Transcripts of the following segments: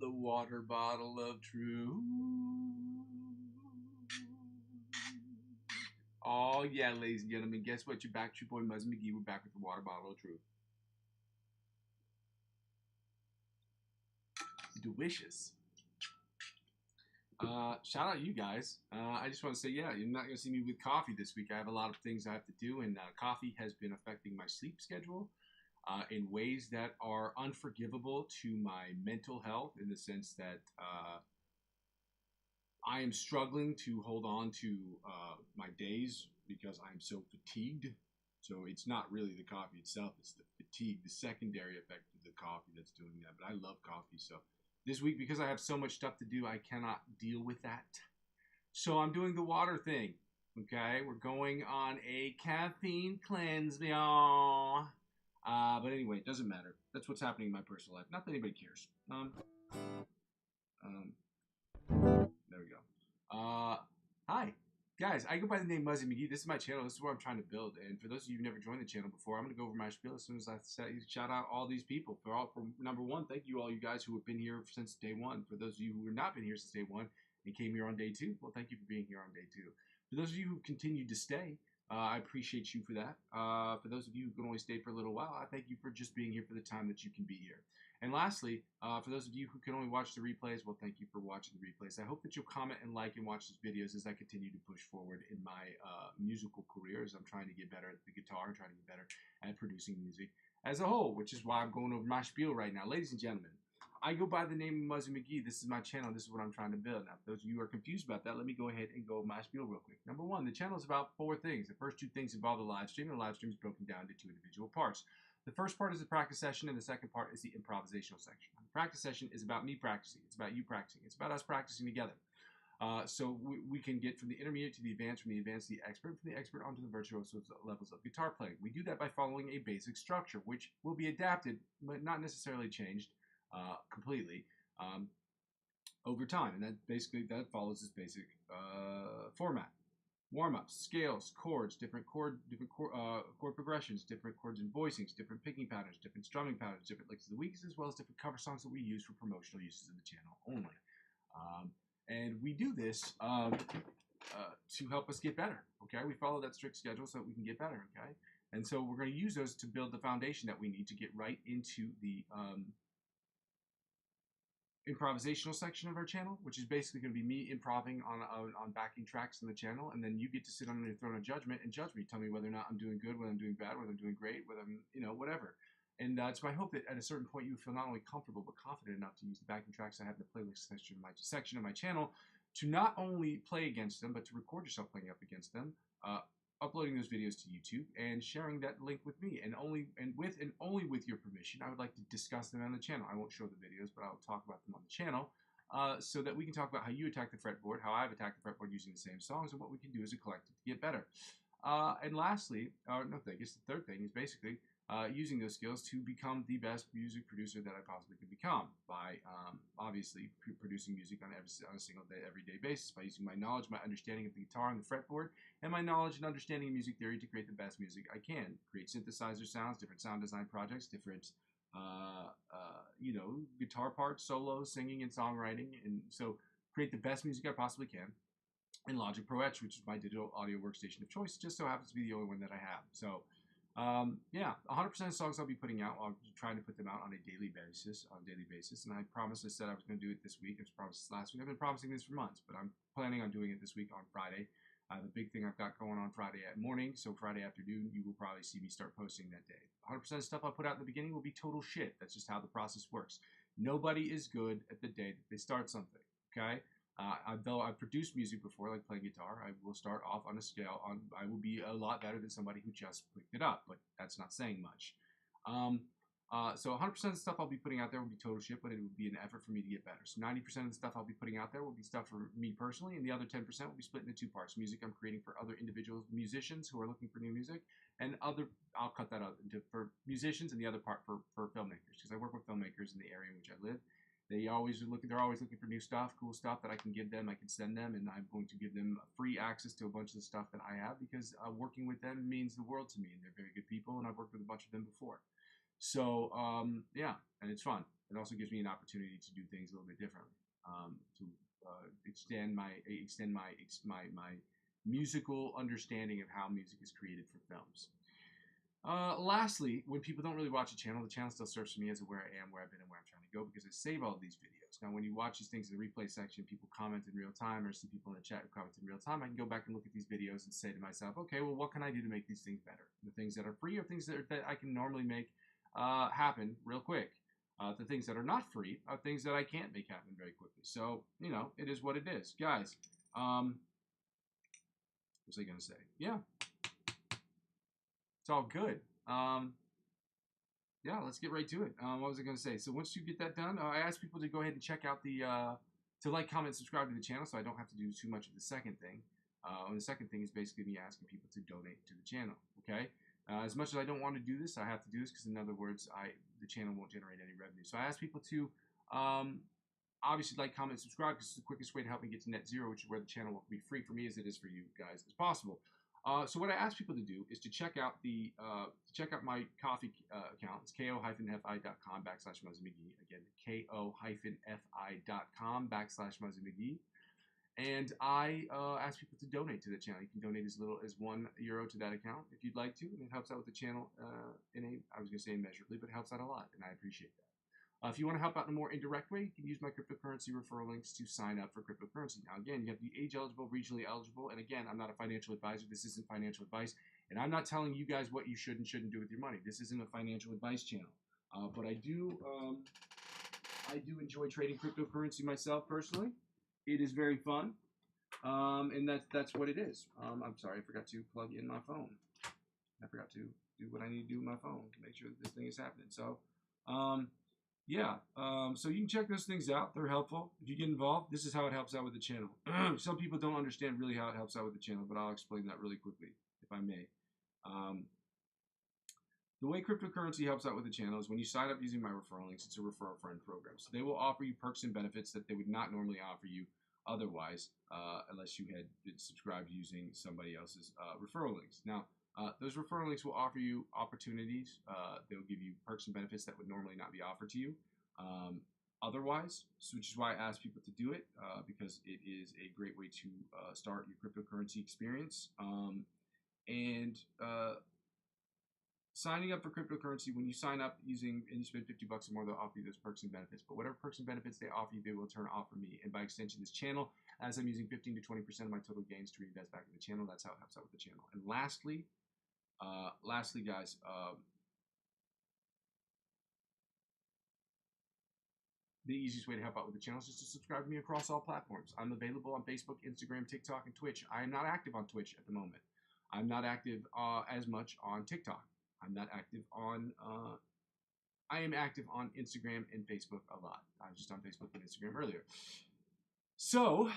the water bottle of truth. Oh, yeah, ladies and gentlemen, guess what? You're back, your boy Muzzy McGee. We're back with the water bottle of truth. Delicious. Shout out you guys. I just want to say, yeah, you're not going to see me with coffee this week. I have a lot of things I have to do, and coffee has been affecting my sleep schedule in ways that are unforgivable to my mental health, in the sense that I am struggling to hold on to my days because I'm so fatigued. So it's not really the coffee itself, it's the fatigue, the secondary effect of the coffee that's doing that. But I love coffee. So this week, because I have so much stuff to do, I cannot deal with that. So I'm doing the water thing. Okay, we're going on a caffeine cleanse, y'all. But anyway, it doesn't matter. That's what's happening in my personal life. Not that anybody cares. There we go. Hi. Guys, I go by the name Muzzy McGee. This is my channel. This is what I'm trying to build. And for those of you who've never joined the channel before, I'm going to go over my spiel as soon as I shout out all these people. For number one, thank you all you guys who have been here since day one. For those of you who have not been here since day one and came here on day two, well, thank you for being here on day two. For those of you who continued to stay, I appreciate you for that. For those of you who can only stay for a little while, I thank you for just being here for the time that you can be here. And lastly, for those of you who can only watch the replays, well, thank you for watching the replays. I hope that you'll comment and like and watch these videos as I continue to push forward in my musical career, as I'm trying to get better at the guitar and trying to get better at producing music as a whole, which is why I'm going over my spiel right now. Ladies and gentlemen, I go by the name of Muzzy McGee. This is my channel. This is what I'm trying to build. Now, if those of you who are confused about that, let me go ahead and go over my spiel real quick. Number one, the channel is about 4 things. The first 2 things involve the live stream, and the live stream is broken down into 2 individual parts. The first part is the practice session, and the second part is the improvisational section. The practice session is about me practicing. It's about you practicing. It's about us practicing together. So we can get from the intermediate to the advanced, from the advanced to the expert, from the expert onto the virtuoso levels of guitar playing. We do that by following a basic structure, which will be adapted, but not necessarily changed completely over time. And that follows this basic format. Warm-ups, scales, chords, different chord progressions, different chords and voicings, different picking patterns, different strumming patterns, different licks of the weeks, as well as different cover songs that we use for promotional uses of the channel only. And we do this to help us get better. Okay, we follow that strict schedule so that we can get better. Okay, and so we're going to use those to build the foundation that we need to get right into the improvisational section of our channel, which is basically going to be me improving on backing tracks in the channel, and then you get to sit on your throne of judgment and judge me, tell me whether or not I'm doing good, whether I'm doing bad, whether I'm doing great, whether I'm, whatever. And it's my hope that at a certain point you feel not only comfortable but confident enough to use the backing tracks I have in the playlist section of my channel to not only play against them, but to record yourself playing up against them, uploading those videos to YouTube and sharing that link with me, and only with your permission. I would like to discuss them on the channel. I won't show the videos, but I'll talk about them on the channel, so that we can talk about how you attack the fretboard, how I've attacked the fretboard using the same songs, and what we can do as a collective to get better. And lastly, I guess the third thing is basically using those skills to become the best music producer that I possibly could become by obviously producing music on a single day, everyday basis, by using my knowledge, my understanding of the guitar and the fretboard, and my knowledge and understanding of music theory to create the best music I can. Create synthesizer sounds, different sound design projects, different guitar parts, solos, singing, and songwriting, and so create the best music I possibly can. And Logic Pro X, which is my digital audio workstation of choice, just so happens to be the only one that I have. So yeah, 100% of songs I'll be putting out. I'm trying to put them out on a daily basis, and I promised, I said I was going to do it this week. I was promised last week. I've been promising this for months, but I'm planning on doing it this week on Friday. The big thing I've got going on Friday at morning, so Friday afternoon, you will probably see me start posting that day. 100% of stuff I put out in the beginning will be total shit. That's just how the process works. Nobody is good at the day that they start something, okay? Though I've produced music before, like playing guitar, I will start off on a scale. I will be a lot better than somebody who just picked it up, but that's not saying much. So 100% of the stuff I'll be putting out there will be total shit, but it will be an effort for me to get better. So 90% of the stuff I'll be putting out there will be stuff for me personally, and the other 10% will be split into 2 parts. Music I'm creating for other individual musicians who are looking for new music, and I'll cut that out for musicians, and the other part for filmmakers, because I work with filmmakers in the area in which I live. They're always looking for new stuff, cool stuff that I can give them, I can send them, and I'm going to give them free access to a bunch of the stuff that I have, because working with them means the world to me, and they're very good people, and I've worked with a bunch of them before. So yeah, and it's fun. It also gives me an opportunity to do things a little bit differently, to extend my musical understanding of how music is created for films. Lastly, when people don't really watch the channel still serves for me as where I am, where I've been, and where I'm trying to go, because I save all of these videos. Now, when you watch these things in the replay section, people comment in real time, or see people in the chat who comment in real time, I can go back and look at these videos and say to myself, okay, well, what can I do to make these things better? The things that are free or things that I can normally make happen real quick. The things that are not free are things that I can't make happen very quickly. So, you know, it is what it is. Guys, what was I going to say? Yeah, it's all good. Yeah, let's get right to it. What was I going to say? So once you get that done, I ask people to go ahead and check out the, to like, comment, subscribe to the channel so I don't have to do too much of the second thing. And the second thing is basically me asking people to donate to the channel, okay? As much as I don't want to do this, I have to do this because in other words, the channel won't generate any revenue. So I ask people to obviously like, comment, subscribe because it's the quickest way to help me get to net zero, which is where the channel will be free for me as it is for you guys as possible. So what I ask people to do is to check out my Ko-fi account. It's ko-fi.com/Muzzy McGee. Again, ko-fi.com/Muzzy McGee. And I ask people to donate to the channel. You can donate as little as €1 to that account if you'd like to, and it helps out with the channel I was going to say immeasurably, but it helps out a lot, and I appreciate that. If you want to help out in a more indirect way, you can use my cryptocurrency referral links to sign up for cryptocurrency. Now, again, you have to be age eligible, regionally eligible, and again, I'm not a financial advisor. This isn't financial advice, and I'm not telling you guys what you should and shouldn't do with your money. This isn't a financial advice channel, but I do enjoy trading cryptocurrency myself personally. It is very fun, and that's what it is. I'm sorry, I forgot to plug in my phone. I forgot to do what I need to do with my phone to make sure that this thing is happening. So, yeah, so you can check those things out. They're helpful. If you get involved, this is how it helps out with the channel. Some people don't understand really how it helps out with the channel, but I'll explain that really quickly, if I may. The way cryptocurrency helps out with the channel is when you sign up using my referral links, it's a refer a friend program. So they will offer you perks and benefits that they would not normally offer you otherwise, unless you had been subscribed using somebody else's referral links. Now, those referral links will offer you opportunities. They'll give you perks and benefits that would normally not be offered to you otherwise, which is why I ask people to do it, because it is a great way to start your cryptocurrency experience. Signing up for cryptocurrency, when you sign up and you spend $50 or more, they'll offer you those perks and benefits. But whatever perks and benefits they offer you, they will in turn offer me. And by extension, this channel, as I'm using 15 to 20% of my total gains to reinvest back in the channel, that's how it helps out with the channel. And lastly, guys, the easiest way to help out with the channel is just to subscribe to me across all platforms. I'm available on Facebook, Instagram, TikTok, and Twitch. I am not active on Twitch at the moment. I'm not active as much on TikTok. I'm not active on, I am active on Instagram and Facebook a lot. I was just on Facebook and Instagram earlier. So,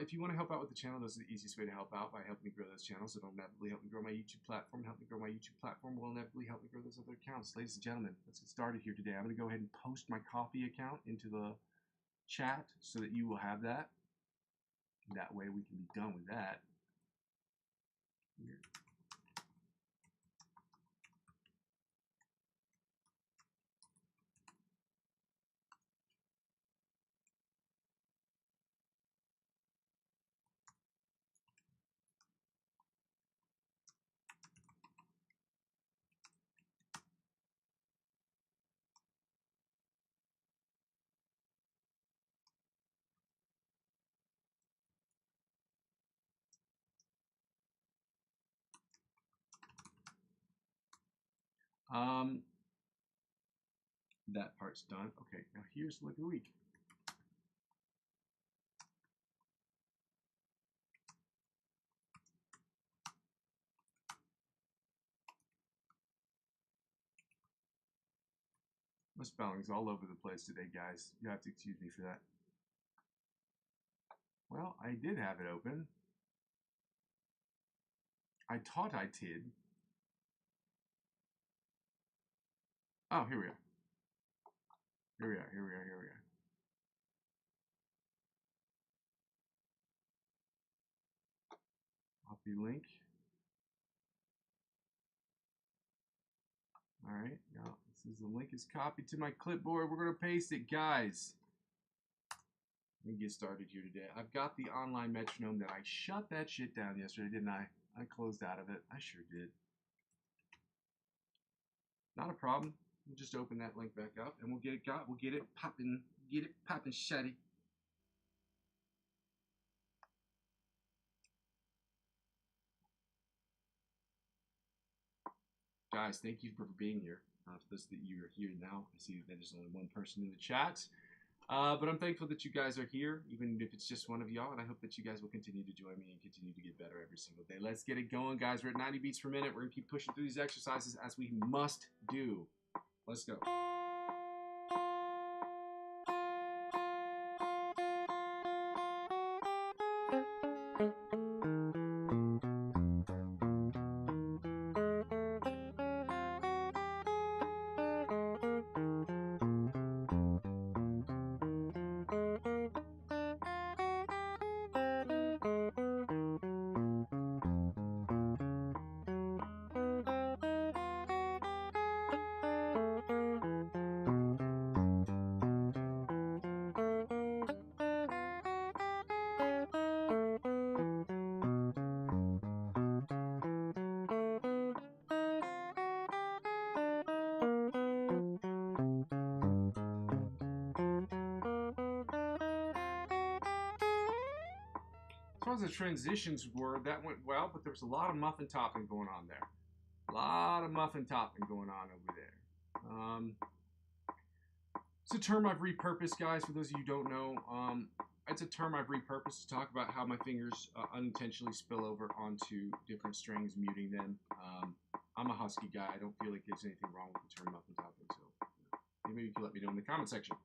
if you want to help out with the channel, those are the easiest way to help out by helping me grow those channels. It'll inevitably help me grow my YouTube platform. Help me grow my YouTube platform will inevitably help me grow those other accounts. Ladies and gentlemen, let's get started here today. I'm going to go ahead and post my Ko-fi account into the chat so that you will have that. That way we can be done with that. Here. That part's done. Okay, now here's the look of the week. My spelling's all over the place today, guys. You have to excuse me for that. Well, I did have it open. I thought I did. Oh, here we are. Here we are. Copy link. All right, now let's Says the link is copied to my clipboard. We're going to paste it, guys. Let me get started here today. I've got the online metronome that I shut that shit down yesterday, didn't I? I closed out of it. I sure did. Not a problem. We'll just open that link back up and we'll get it popping. Get it popping, shutty. Guys, thank you for being here. For those that you are here now, I see that there's only one person in the chat. But I'm thankful that you guys are here, even if it's just one of y'all, and I hope that you guys will continue to join me and continue to get better every single day. Let's get it going, guys. We're at 90 beats per minute. We're going to keep pushing through these exercises as we must do. Let's go. As far as the transitions were, that went well, but there was a lot of muffin topping going on there. A lot of muffin topping going on over there. It's a term I've repurposed, guys, for those of you who don't know. It's a term I've repurposed to talk about how my fingers unintentionally spill over onto different strings, muting them. I'm a husky guy. I don't feel like there's anything wrong with the term muffin topping, so maybe you can let me know in the comment section.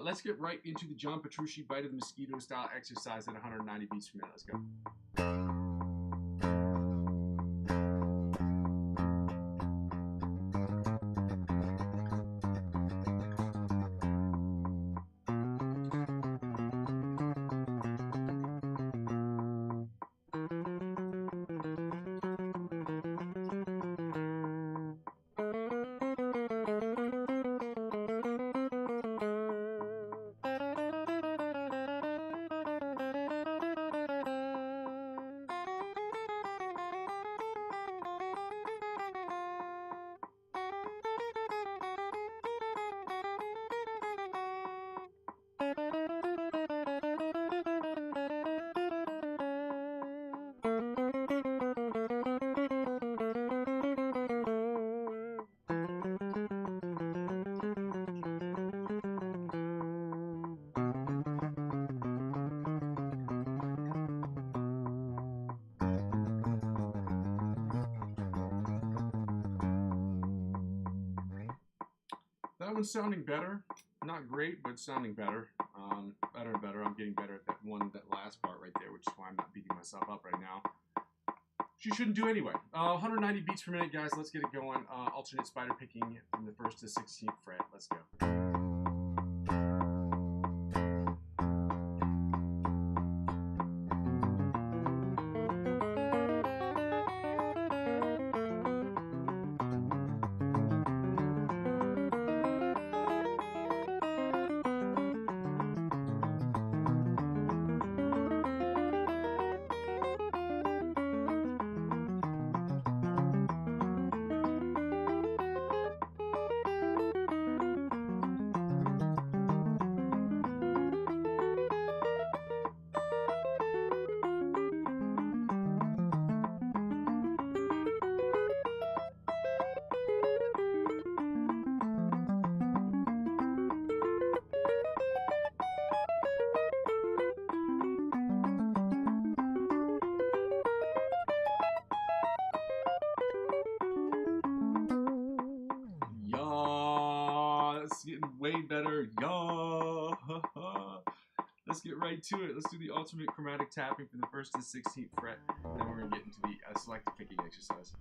Let's get right into the John Petrucci Bite of the Mosquito style exercise at 190 beats per minute. Let's go. That one's sounding better. Not great, but sounding better. Better and better. I'm getting better at that last part right there, which is why I'm not beating myself up right now. Which you shouldn't do anyway. 190 beats per minute, guys. Let's get it going. Alternate spider picking from the 1st to 16th fret. Let's go. Getting way better, y'all. Let's get right to it. Let's do the alternate chromatic tapping from the 1st to 16th fret, and then we're gonna get into the selective picking exercise.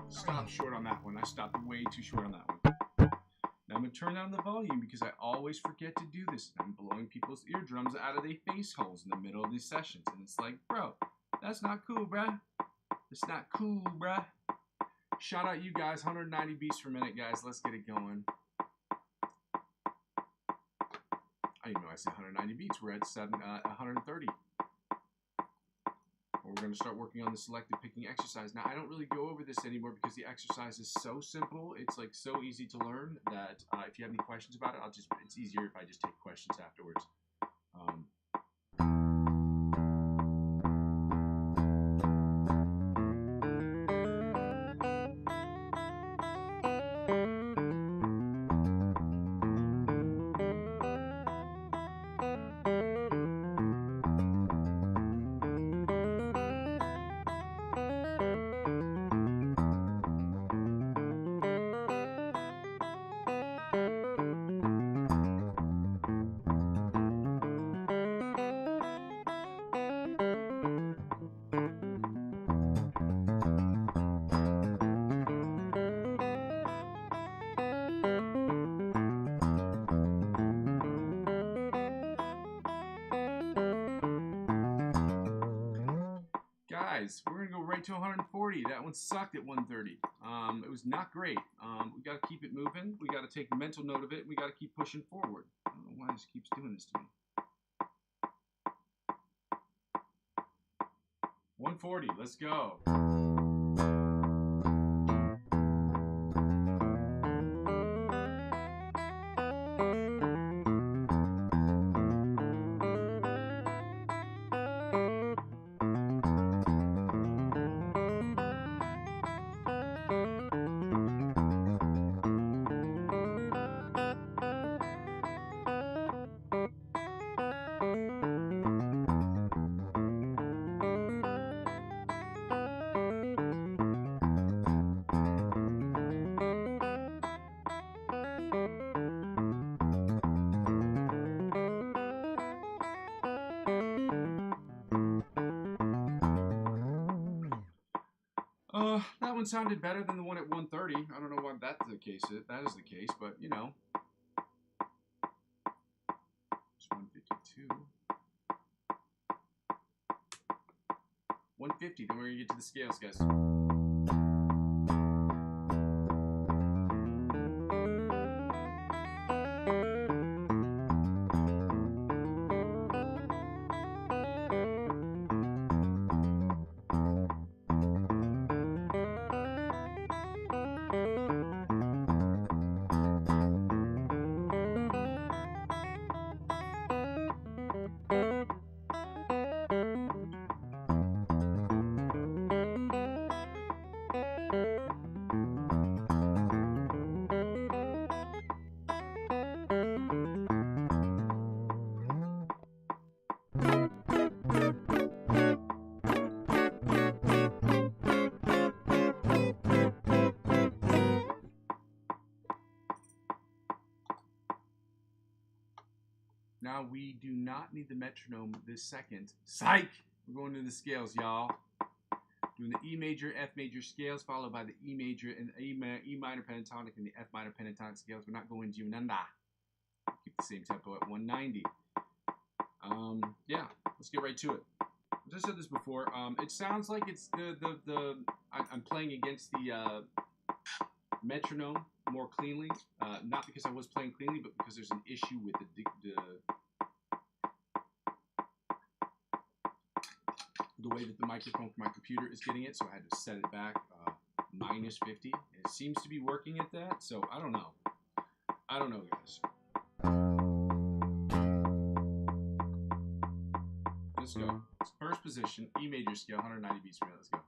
Stop short on that one. I stopped way too short on that one. Now I'm going to turn down the volume because I always forget to do this. I'm blowing people's eardrums out of their face holes in the middle of these sessions. And it's like, bro, that's not cool, bruh. It's not cool, bruh. Shout out you guys. 190 beats per minute, guys. Let's get it going. I didn't know I said 190 beats. We're at 130. We're going to start working on the selective picking exercise. Now, I don't really go over this anymore because the exercise is so simple. It's like so easy to learn that if you have any questions about it, it's easier if I just take questions afterwards. Guys, we're gonna go right to 140. That one sucked at 130. It was not great. We gotta keep it moving. We gotta take a mental note of it. We gotta keep pushing forward. I don't know why this keeps doing this to me. 140. Let's go. That one sounded better than the one at 130. I don't know why that is the case, but you know. It's 152. 150, then we're gonna get to the scales, guys. Now we do not need the metronome this second. Psych! We're going to the scales, y'all. Doing the E major, F major scales, followed by the E major and E minor pentatonic and the F minor pentatonic scales. We're not going Giunanda. Keep the same tempo at 190. Yeah, let's get right to it. As I said this before, it sounds like it's I'm playing against the metronome more cleanly. Not because I was playing cleanly, but because there's an issue with the way that the microphone for my computer is getting it, so I had to set it back minus 50. And it seems to be working at that, so I don't know. I don't know, guys. Let's go. First position, E major scale, 190 beats per minute. Let's go.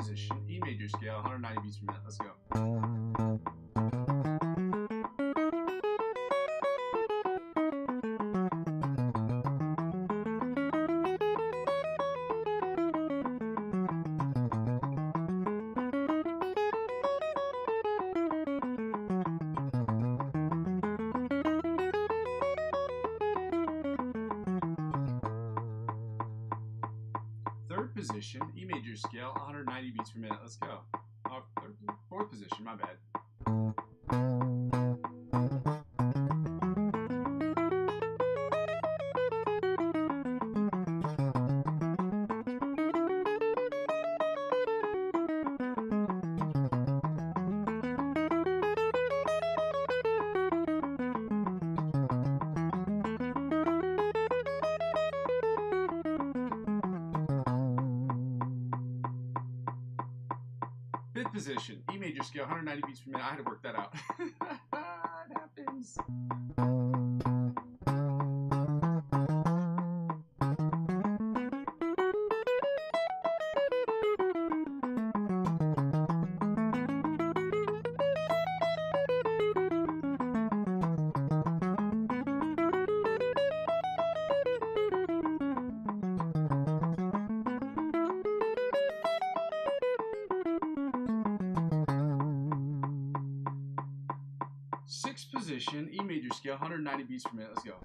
position, E major scale, 190 beats per minute. Let's go. Third position, E major scale, 190 beats per minute. Let's go. Fourth position, my bad. Fifth position, E major scale, 190 beats per minute. I had to work that out. It happens. Sixth position, E major scale, 190 beats per minute. Let's go.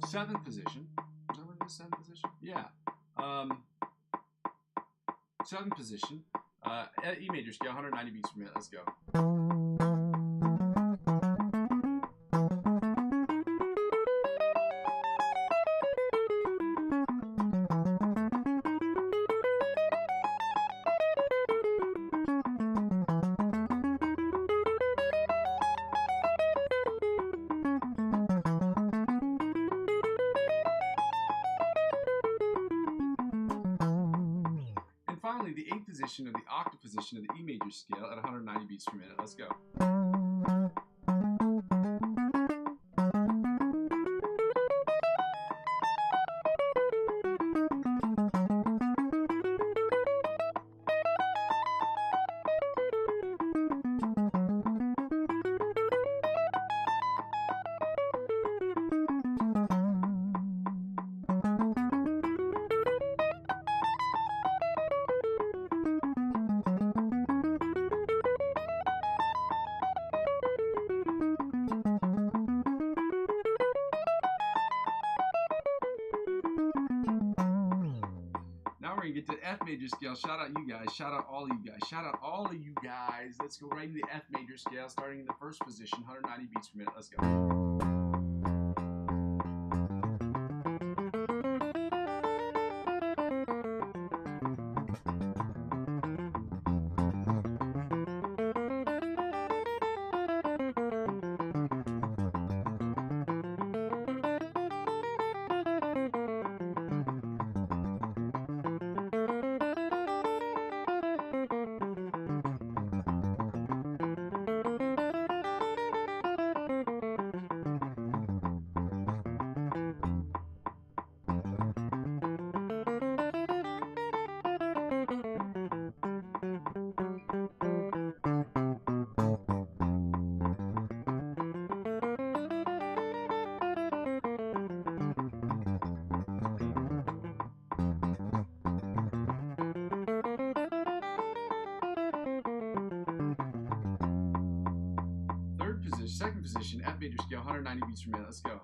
Seventh position. Is that what it is? Seventh position? Yeah. Seventh position. E major scale, 190 beats per minute. Let's go. Finally, the eighth position of the octave position of the E major scale at 190 beats per minute. Let's go. Now we're going to get to F major scale. Shout out you guys. Shout out all of you guys. Shout out all of you guys. Let's go right into the F major scale, starting in the first position, 190 beats per minute. Let's go. Second position, F major scale, 190 beats per minute. Let's go.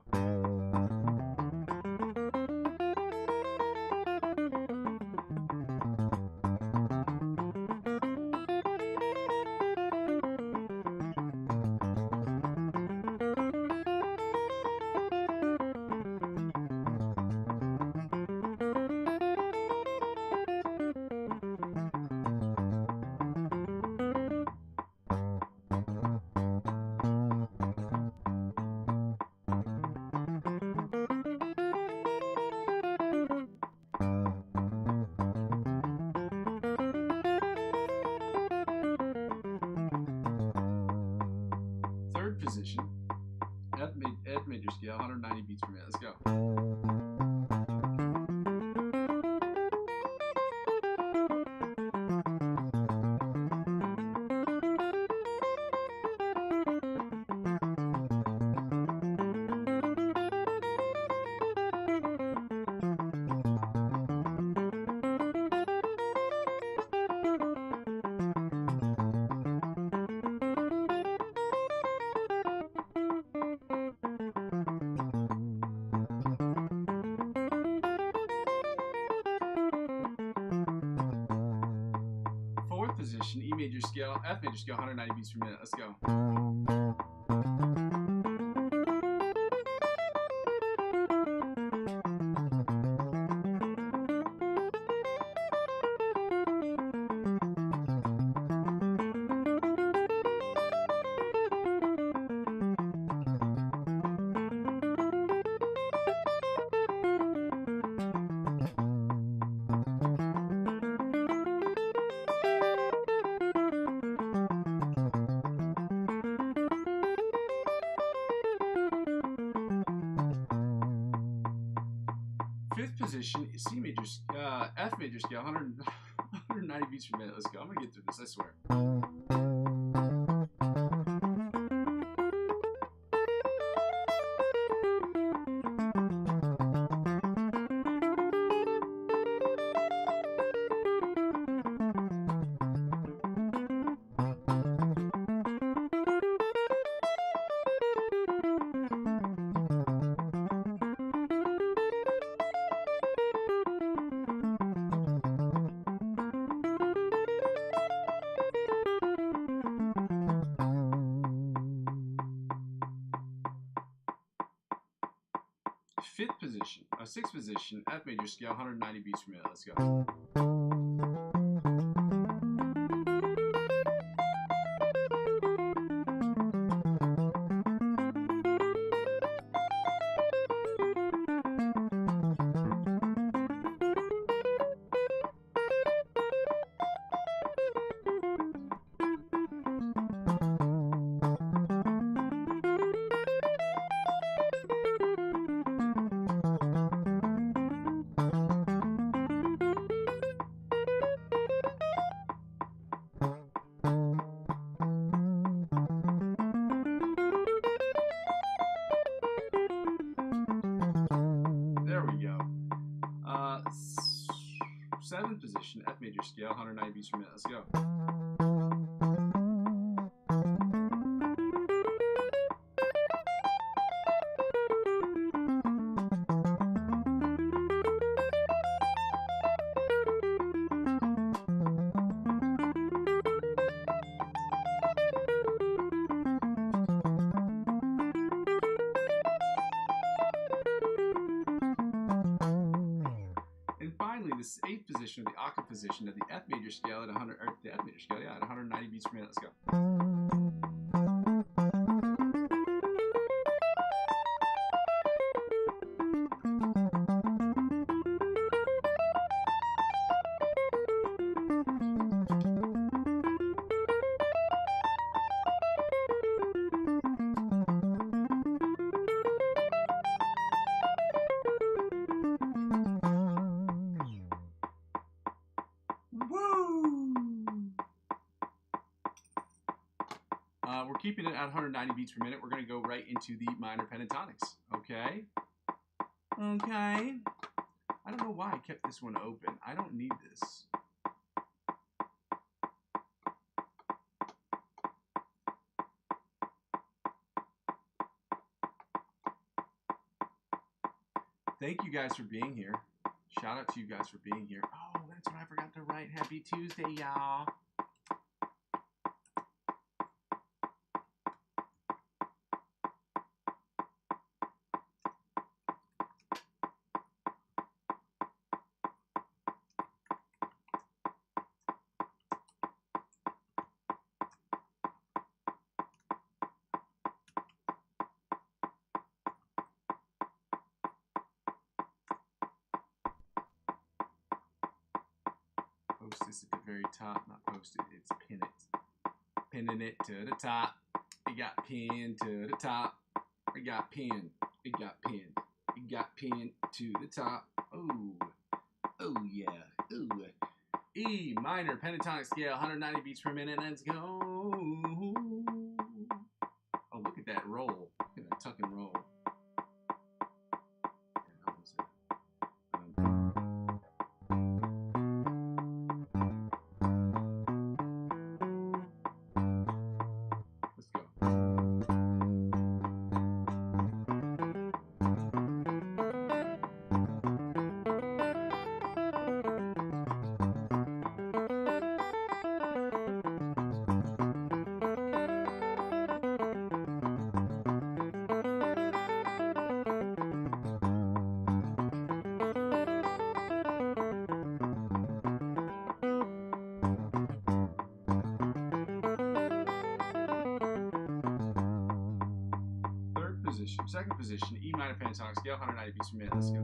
position, F major scale, 190 beats per minute. Let's go. Fourth position, E major scale, F major scale, 190 beats per minute. Let's go. Fifth position, C major, F major scale, 190 beats per minute. Let's go. I'm gonna get through this, I swear. Fifth position, sixth position, F major scale, 190 beats per minute. Let's go. There we go. Seventh position, F major scale, 190 beats per minute. Let's go. And finally, this eighth position, the octave position of the F major scale at 100, or the F major scale, yeah, at 190 beats per minute. Let's go. Woo! We're keeping it at 190 beats per minute. We're going to go right into the minor pentatonics. Okay? Okay. I don't know why I kept this one open. I don't need this. Thank you guys for being here. Shout out to you guys for being here. Oh, that's what I forgot to write. Happy Tuesday, y'all. Post this at the very top, not post it, it's pin it. Pinning it to the top. It got pinned to the top. It got pinned. It got pinned. It got pinned to the top. Oh, oh yeah. Ooh. E minor pentatonic scale, 190 beats per minute. Let's go. Oh, look at that roll. Look at that tuck and roll. Second position, E minor pentatonic scale, 190 beats per minute. Let's go.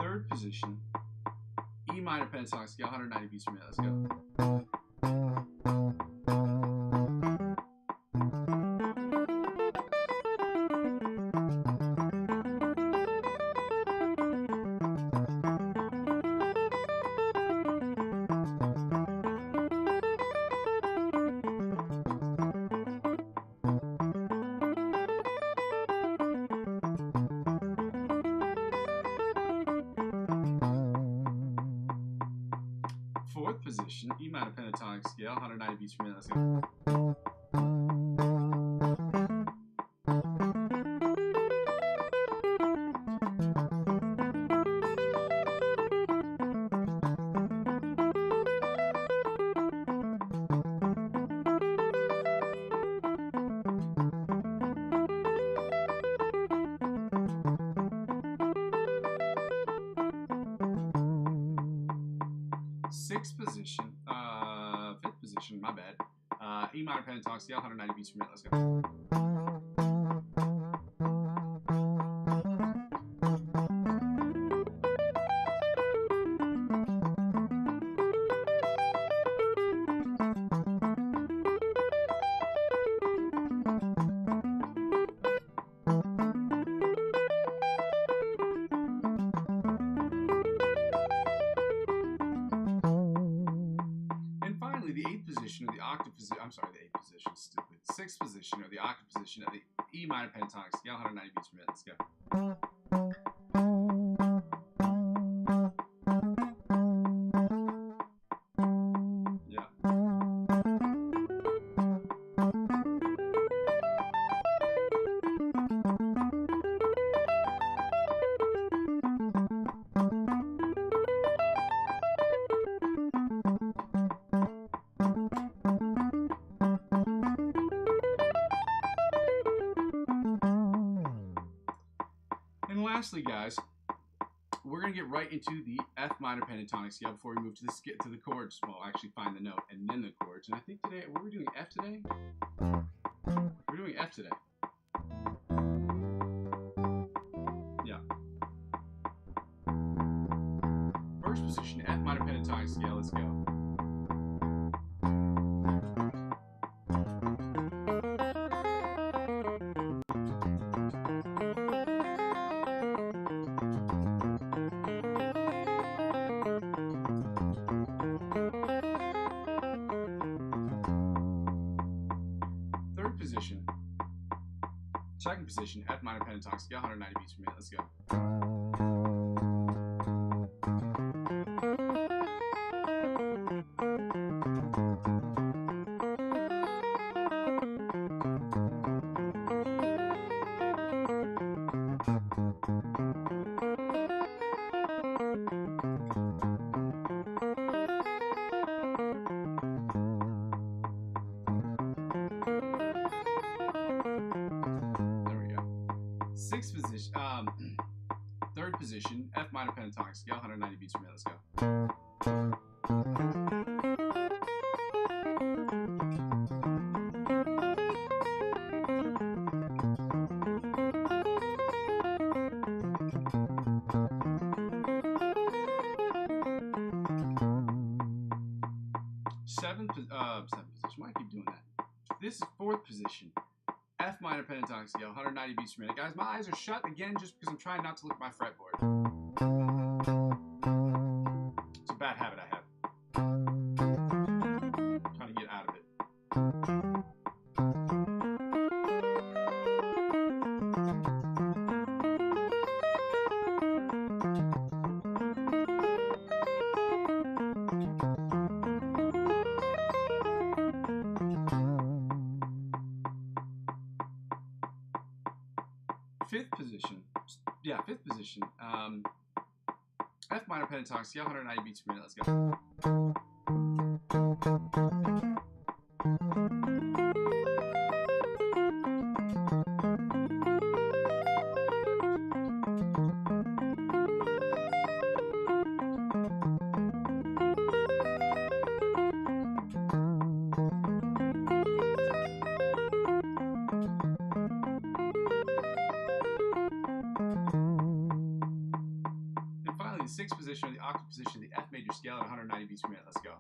Third position, E minor pentatonic scale, 190 beats per minute. Let's go. Fourth position, E minor pentatonic scale, 190 beats per minute. Let's go. Fifth position, my bad. E minor pentatonic scale, 190 beats per minute. Let's go. The eighth position of the octave position, I'm sorry, the eighth position, stupid. Sixth position or the octave position of the E minor pentatonic scale, 190 beats per minute. Let's go. Yeah. And lastly, guys, we're going to get right into the F minor pentatonic scale before we move to the chords. Well, actually find the note and then the chords. And I think today, were we doing F today? We're doing F today. Yeah. First position, F minor pentatonic scale. Let's go. Position. Second position, F minor pentatonic scale, 190 beats per minute. Let's go. Sixth position, third position, F minor pentatonic scale, 190 beats per minute. Let's go. seventh position. Why do I keep doing that? This is fourth position. F minor pentatonic scale, 190 beats per minute. Guys, my eyes are shut again just because I'm trying not to look at my fretboard. It's a bad habit I have. I'm trying to get out of it. Fifth position. F minor pentatonic scale, 190 beats per minute. Let's go. Sixth position, or the octave position, the F major scale at 190 beats per minute. Let's go.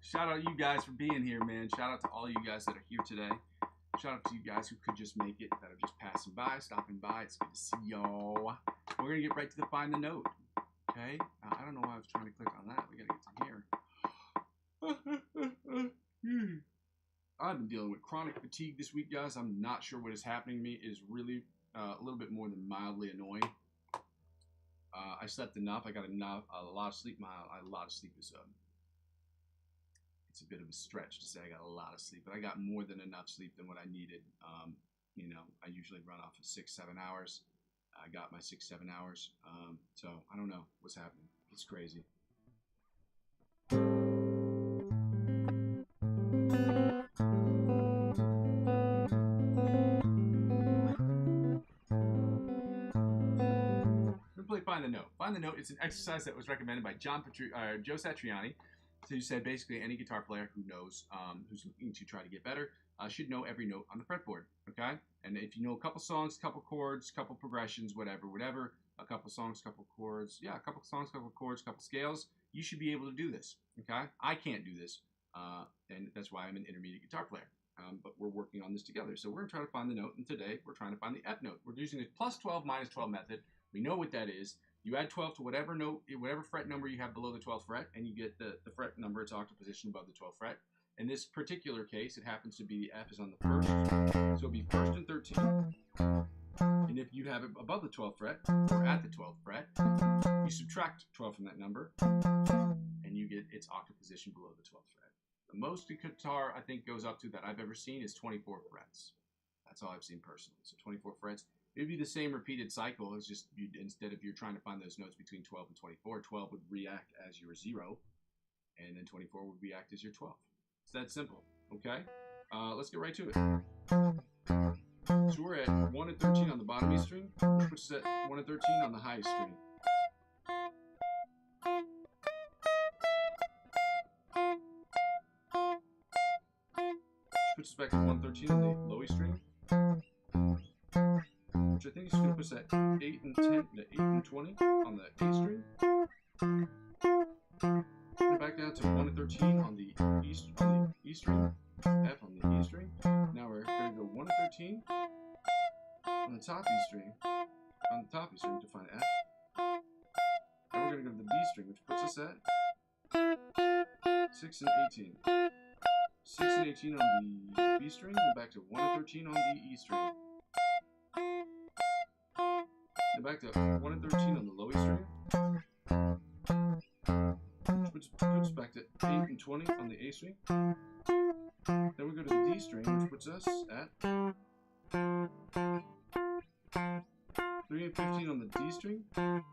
Shout out to you guys for being here, man. Shout out to all you guys that are here today. Shout out to you guys who could just make it, that are just passing by, stopping by. It's good to see y'all. We're going to get right to the find the note. Okay? I don't know why I was trying to click on that. We got to get to here. I've been dealing with chronic fatigue this week, guys. I'm not sure what is happening to me. It is really a little bit more than mildly annoying. I slept enough. I got a lot of sleep. A lot of sleep is it's a bit of a stretch to say I got a lot of sleep, but I got more than enough sleep than what I needed. You know, I usually run off of 6-7 hours. I got my 6-7 hours. So I don't know what's happening. It's crazy. Find the note. Find the note. It's an exercise that was recommended by Joe Satriani, who said basically any guitar player who knows, who's looking to try to get better, should know every note on the fretboard. Okay, and if you know a couple songs, couple chords, couple progressions, whatever, a couple songs, couple chords, a couple songs, couple chords, couple scales, you should be able to do this. Okay, I can't do this, and that's why I'm an intermediate guitar player. But we're working on this together. So we're gonna try to find the note, and today we're trying to find the F note. We're using the plus 12 minus 12 method. We know what that is. You add 12 to whatever note, whatever fret number you have below the 12th fret, and you get the fret number, its octave position above the 12th fret. In this particular case, it happens to be the F is on the first, so it'll be first and 13. And if you have it above the 12th fret, or at the 12th fret, you subtract 12 from that number, and you get its octave position below the 12th fret. The most the guitar, I think, goes up to that I've ever seen is 24 frets. That's all I've seen personally. So 24 frets. It would be the same repeated cycle. It's just instead of you're trying to find those notes between 12 and 24, 12 would react as your 0, and then 24 would react as your 12. It's that simple. Okay? Let's get right to it. So we're at 1 and 13 on the bottom E string, which puts us at 1 and 13 on the high string. Which puts us back to 1 and 13 on the low E string. Which I think is going to put us at 8 and 10, 8 and 20 on the A string. And back down to 1 and 13 on the E string, F on the E string. Now we're going to go 1 and 13 on the top E string, to find F. And we're going to go to the B string, which puts us at 6 and 18. 6 and 18 on the B string, and back to 1 and 13 on the E string. And back to 1 and 13 on the low E string, which puts us back to 8 and 20 on the A string. Then we go to the D string, which puts us at 3 and 15 on the D string, and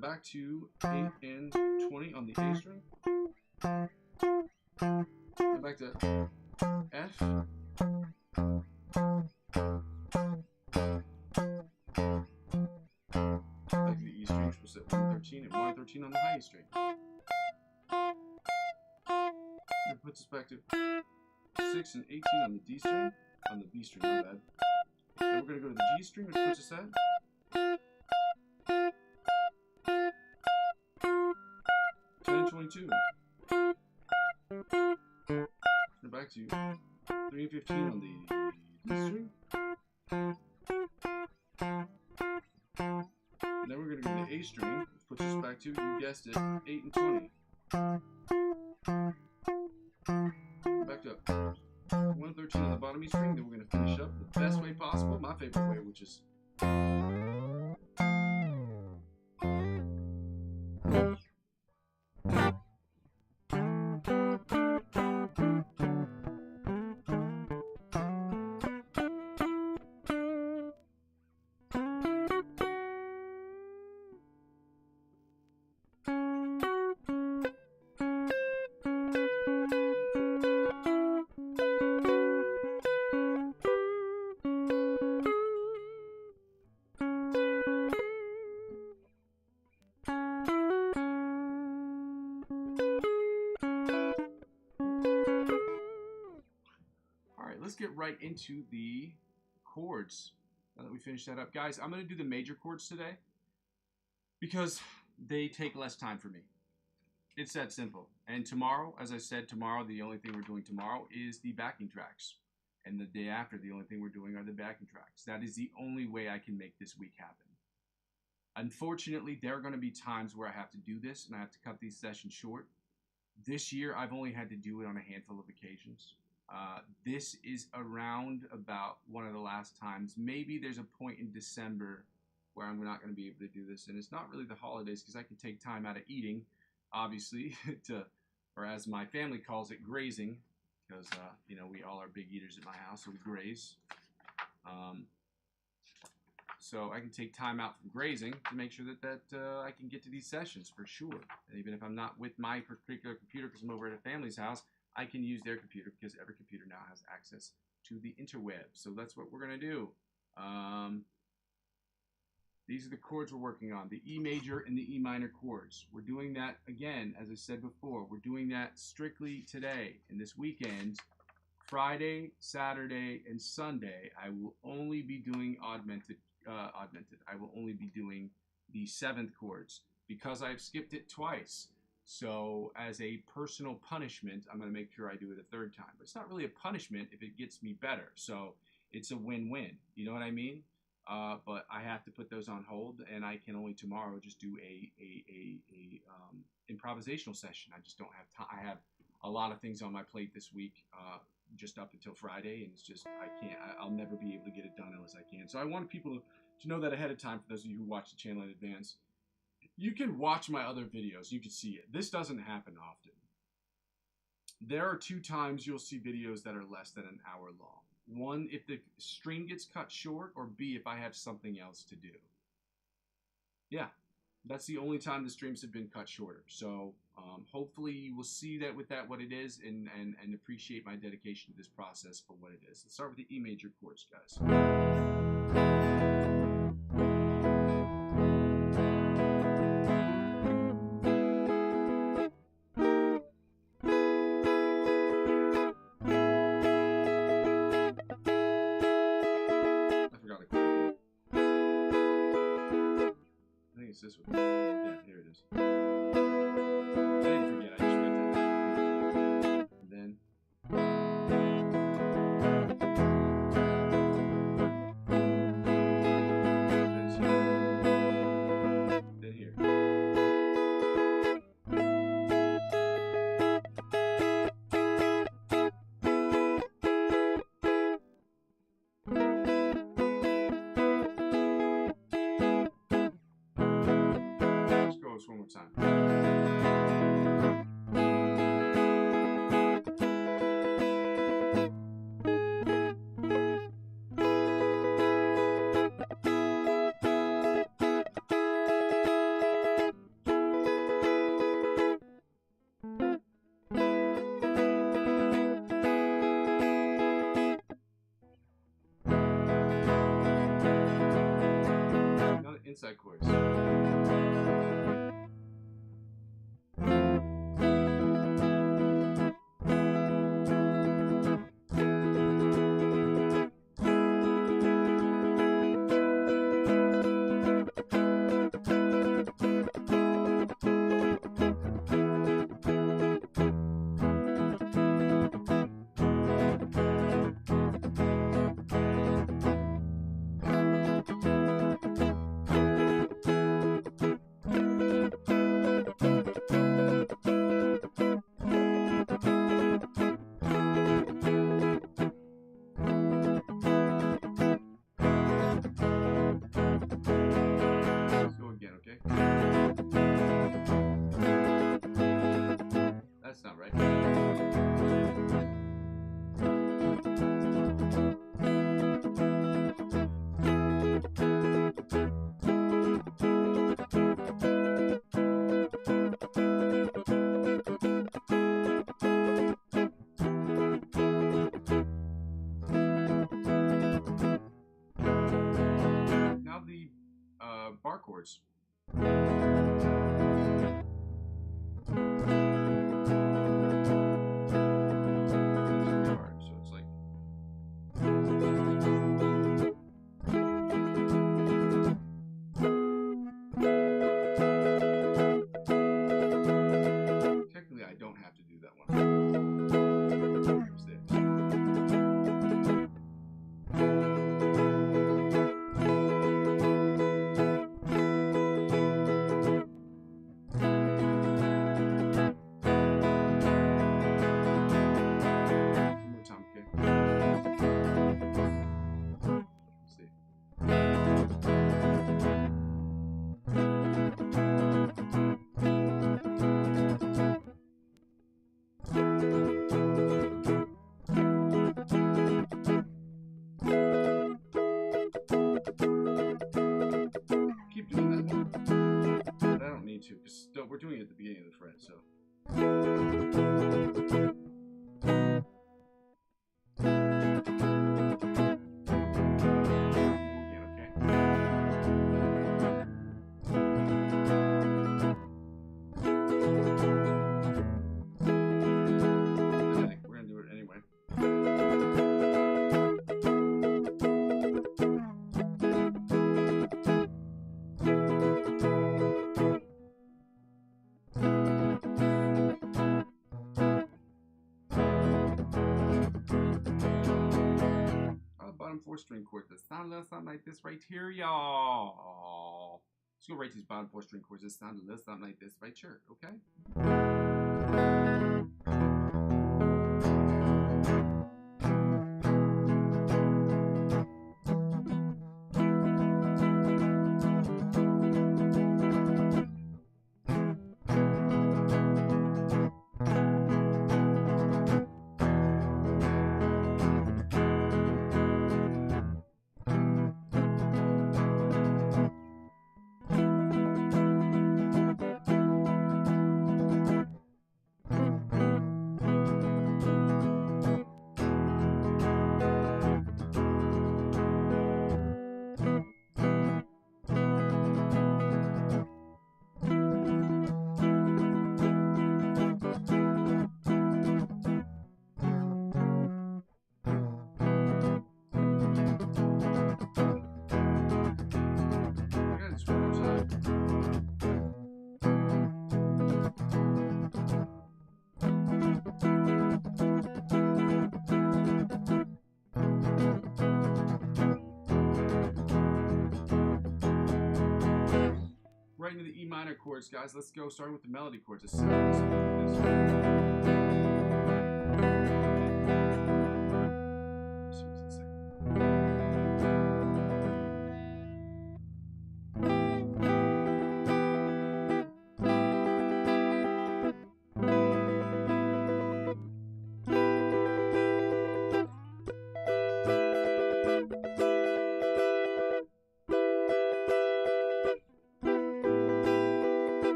back to 8 and 20 on the A string. Go back to F. Back to the E string, which was at 113 and 113 on the high E string. That puts us back to 6 and 18 on the D string, on the B string, my bad. Then we're going to go to the G string, which puts us at 10 and 22. We're back to 3 and 15 on the D string. And then we're going to go to the A string, which puts us back to, you guessed it, 8 and 20. Back to 113 on the bottom E string. Then we're going to finish up the best way possible, my favorite way, which is let's get right into the chords now that we finished that up. Guys, I'm going to do the major chords today because they take less time for me. It's that simple. And tomorrow, as I said, tomorrow, the only thing we're doing tomorrow is the backing tracks. And the day after, the only thing we're doing are the backing tracks. That is the only way I can make this week happen. Unfortunately, there are going to be times where I have to do this and I have to cut these sessions short. This year, I've only had to do it on a handful of occasions. This is around about one of the last times. Maybe there's a point in December where I'm not going to be able to do this. And it's not really the holidays because I can take time out of eating, obviously, or as my family calls it, grazing. Because, you know, we all are big eaters at my house, so we graze. So I can take time out from grazing to make sure that I can get to these sessions for sure. And even if I'm not with my particular computer because I'm over at a family's house, I can use their computer because every computer now has access to the interweb. So that's what we're going to do. These are the chords we're working on, the E major and the E minor chords. We're doing that, again, as I said before, we're doing that strictly today. And this weekend, Friday, Saturday, and Sunday, I will only be doing augmented. I will only be doing the 7th chords because I've skipped it twice. So as a personal punishment, I'm going to make sure I do it a 3rd time. But it's not really a punishment if it gets me better. So it's a win-win. You know what I mean? But I have to put those on hold, and I can only tomorrow just do a improvisational session. I just don't have time. I have a lot of things on my plate this week, just up until Friday, and it's just I'll never be able to get it done unless I can. So I want people to know that ahead of time. For those of you who watch the channel in advance, you can watch my other videos. You can see it. This doesn't happen often. There are 2 times you'll see videos that are less than an hour long. 1, if the stream gets cut short, or B, if I have something else to do. Yeah, that's the only time the streams have been cut shorter. So hopefully you will see that with that what it is and appreciate my dedication to this process for what it is. Let's start with the E major chords, guys. This one. Yeah, here it is. I didn't forget, I just went to that. And then one more time. inside chorus. That's not right. Now the bar chords. Technically, I don't have to do that one. Keep doing that one, but I don't need to because we're doing it at the beginning of the fret, so. Bottom 4-string chords that sound a little something like this right here, y'all. Let's go right to these bottom 4-string chords that sound a little something like this right here, okay? Right into the E minor chords, guys. Let's go, starting with the melody chords. Let's see what's the second.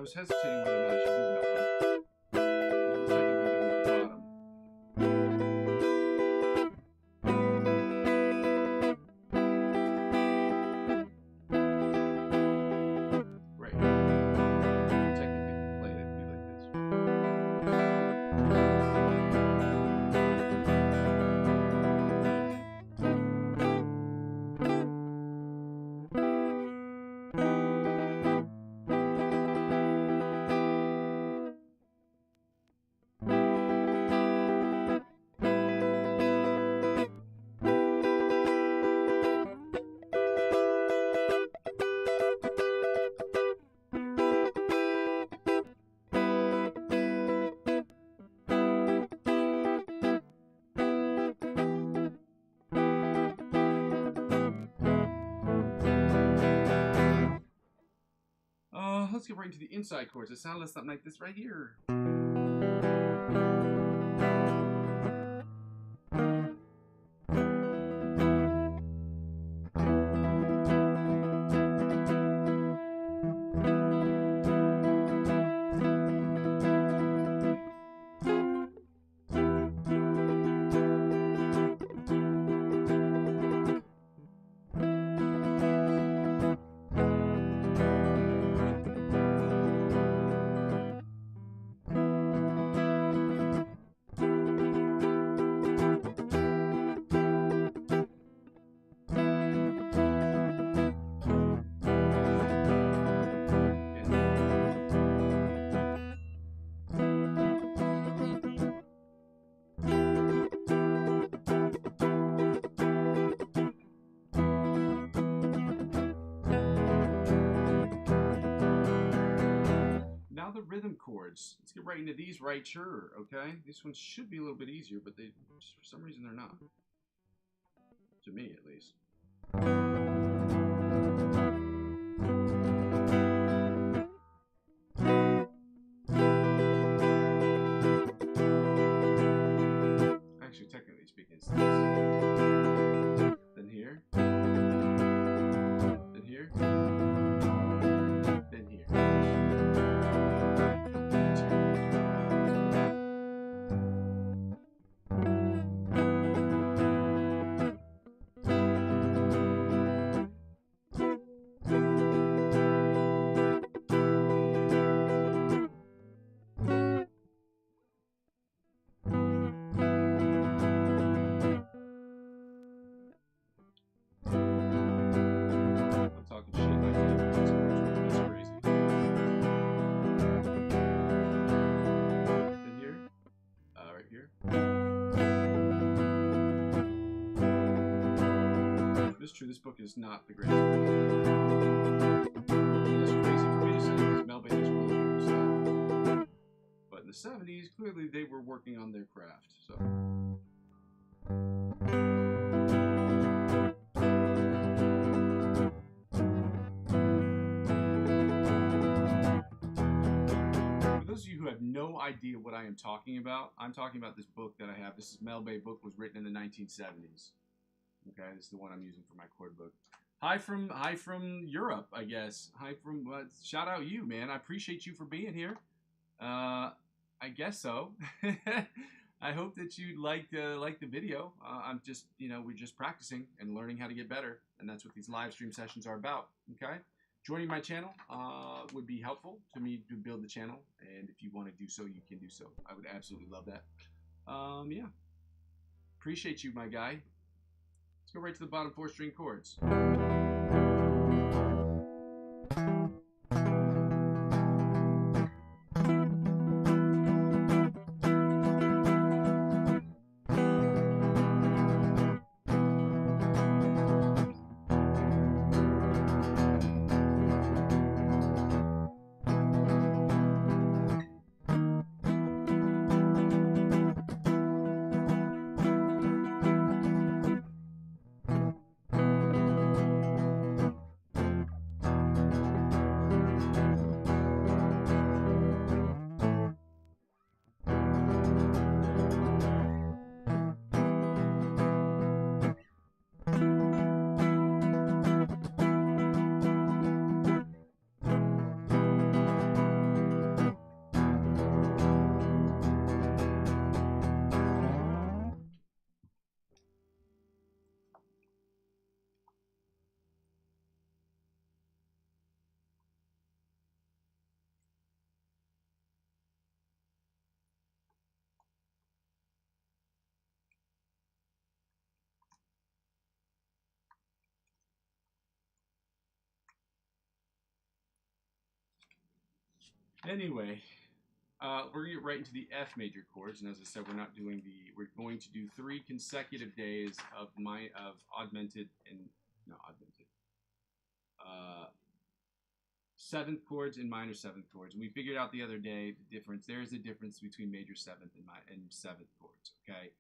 was hesitating whether or not I should do that one. We're technically doing the bottom. Right here. Technically, if you play it, it'd be like this. Let's get right into the inside chords. It sounds something like this right here. The rhythm chords. Let's get right into these right here, okay? This one should be a little bit easier, but they, for some reason, they're not. To me, at least. Actually, technically speaking, it's this. Then here. Then here. Then here. It's true, this book is not the greatest book. It's crazy for me to say because Mel Bay does really good stuff. But in the 70s, clearly they were working on their craft. So. For those of you who have no idea what I am talking about, I'm talking about this book that I have. This is Mel Bay book, was written in the 1970s. Okay, this is the one I'm using for my chord book. Hi from Europe, I guess. Hi from shout out you, man. I appreciate you for being here. I guess so. I hope that you like the video. I'm just, we're just practicing and learning how to get better, and that's what these live stream sessions are about. Okay, joining my channel would be helpful to me to build the channel, and if you want to do so, you can do so. I would absolutely love that. Yeah, appreciate you, my guy. Let's go right to the bottom 4-string chords. Anyway, we're gonna get right into the F major chords, and as I said, we're going to do 3 consecutive days of augmented and not augmented, 7th chords and minor 7th chords. And we figured out the other day the difference. There is a difference between major 7th and 7th chords. Okay,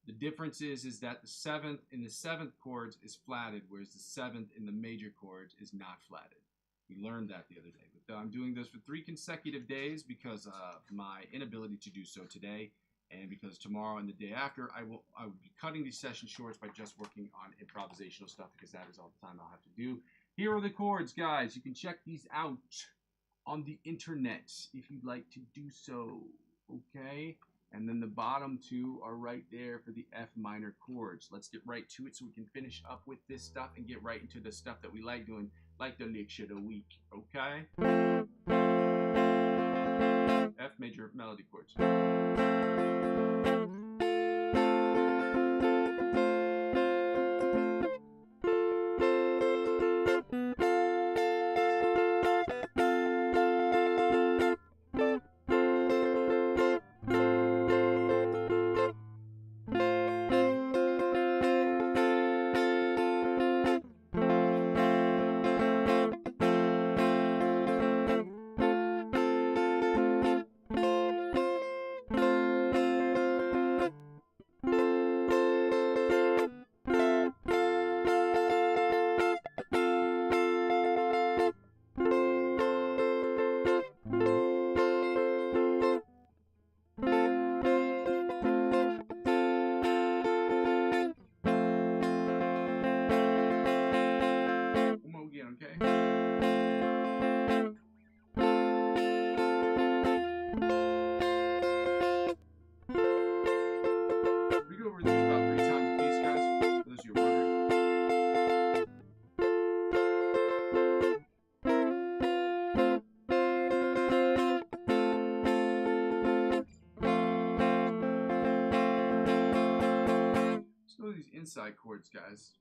the difference is that the 7th in the 7th chords is flatted, whereas the 7th in the major chords is not flatted. We learned that the other day. But I'm doing this for 3 consecutive days because of my inability to do so today, and because tomorrow and the day after I will be cutting these session shorts by just working on improvisational stuff, because that is all the time I'll have to do. Here are the chords, guys. You can check these out on the internet if you'd like to do so. Okay? And then the bottom 2 are right there for the F minor chords. Let's get right to it so we can finish up with this stuff and get right into the stuff that we like doing, like the lecture of the week. Okay? F major melody chords. Inside chords, guys.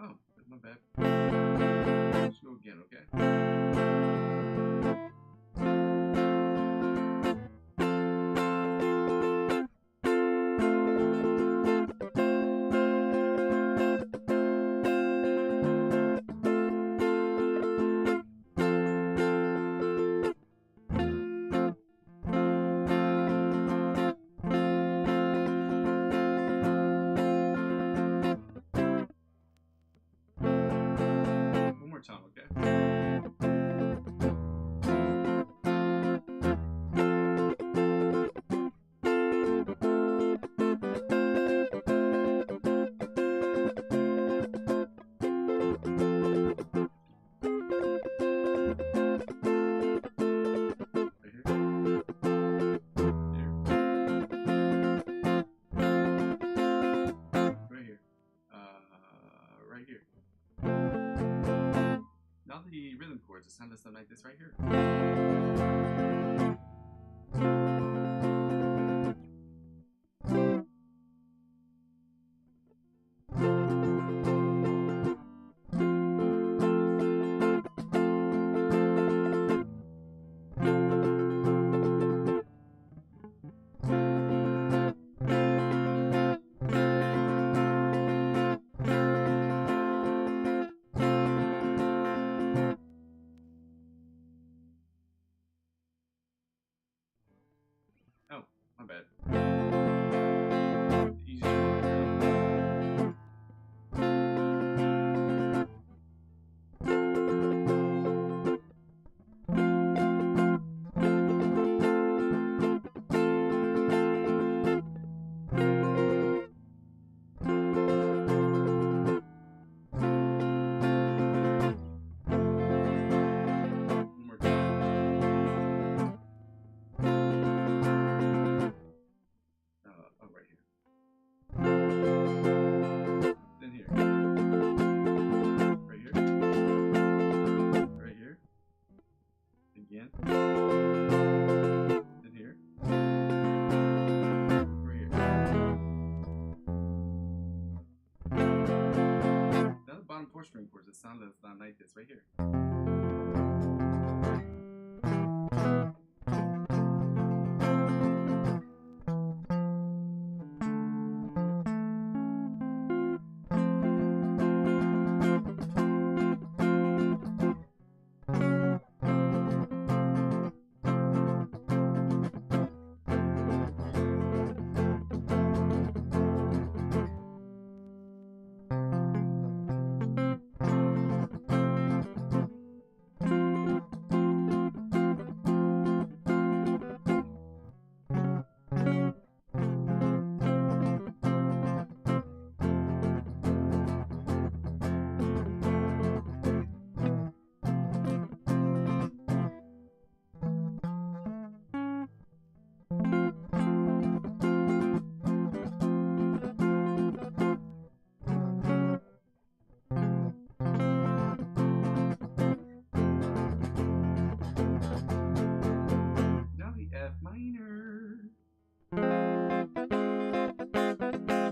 Oh, that's my bad. Let's go again, okay? Time, okay? The rhythm chords, it sounds something like this right here. Again. And here. Over here. Now the bottom 4 string chords that sound like this right here.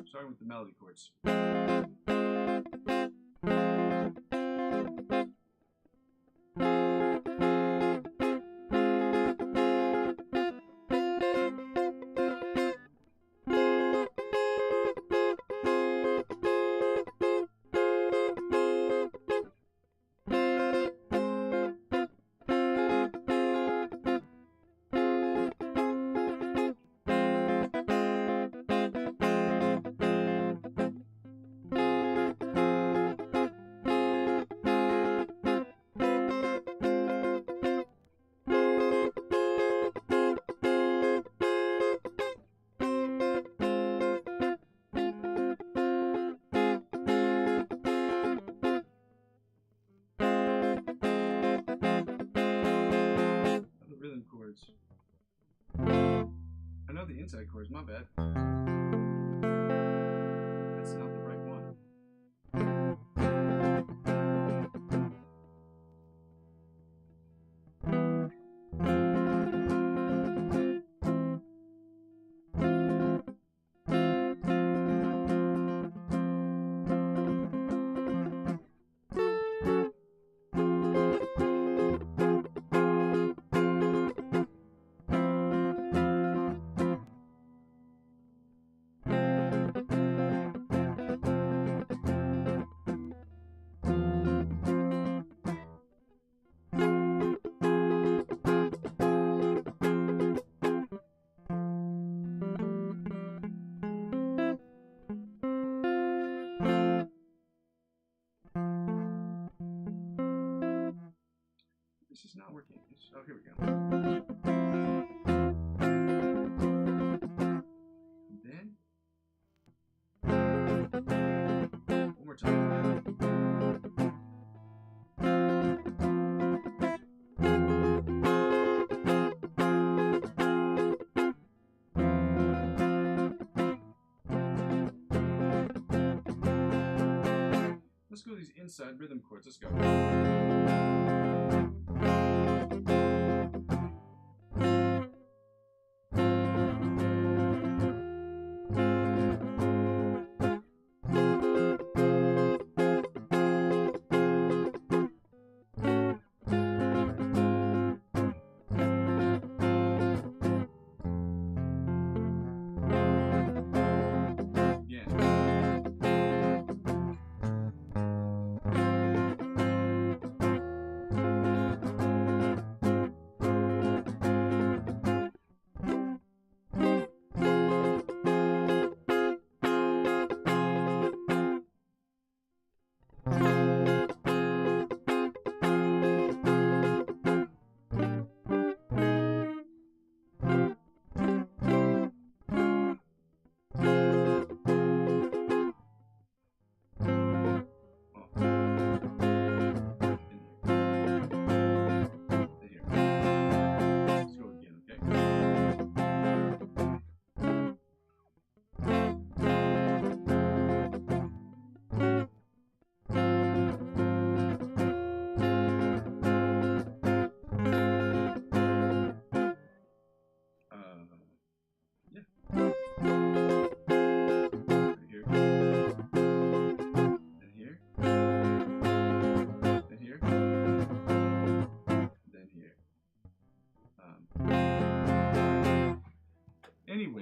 Starting with the melody chords. I know the inside chords, my bad. That's not the right one. This is not working. Oh, here we go. And then one more time. Let's go to these inside rhythm chords. Let's go.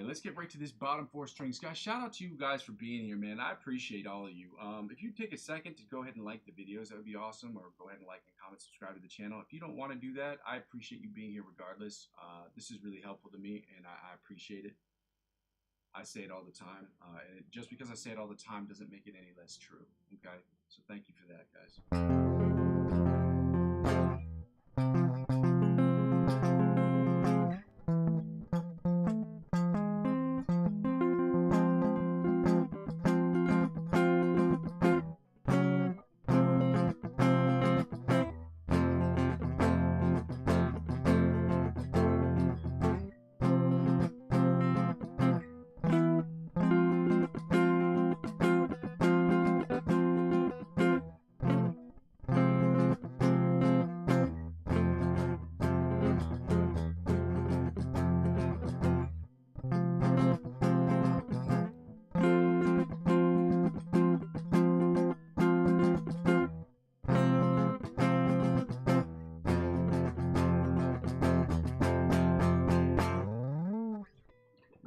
let's get right to this bottom 4 strings. Guys, shout out to you guys for being here, man. I appreciate all of you. If you take a second to go ahead and like the videos, that would be awesome. Or go ahead and like and comment, subscribe to the channel. If you don't want to do that, I appreciate you being here regardless. This is really helpful to me, and I appreciate it. I say it all the time, and just because I say it all the time doesn't make it any less true, okay? So thank you for that, guys.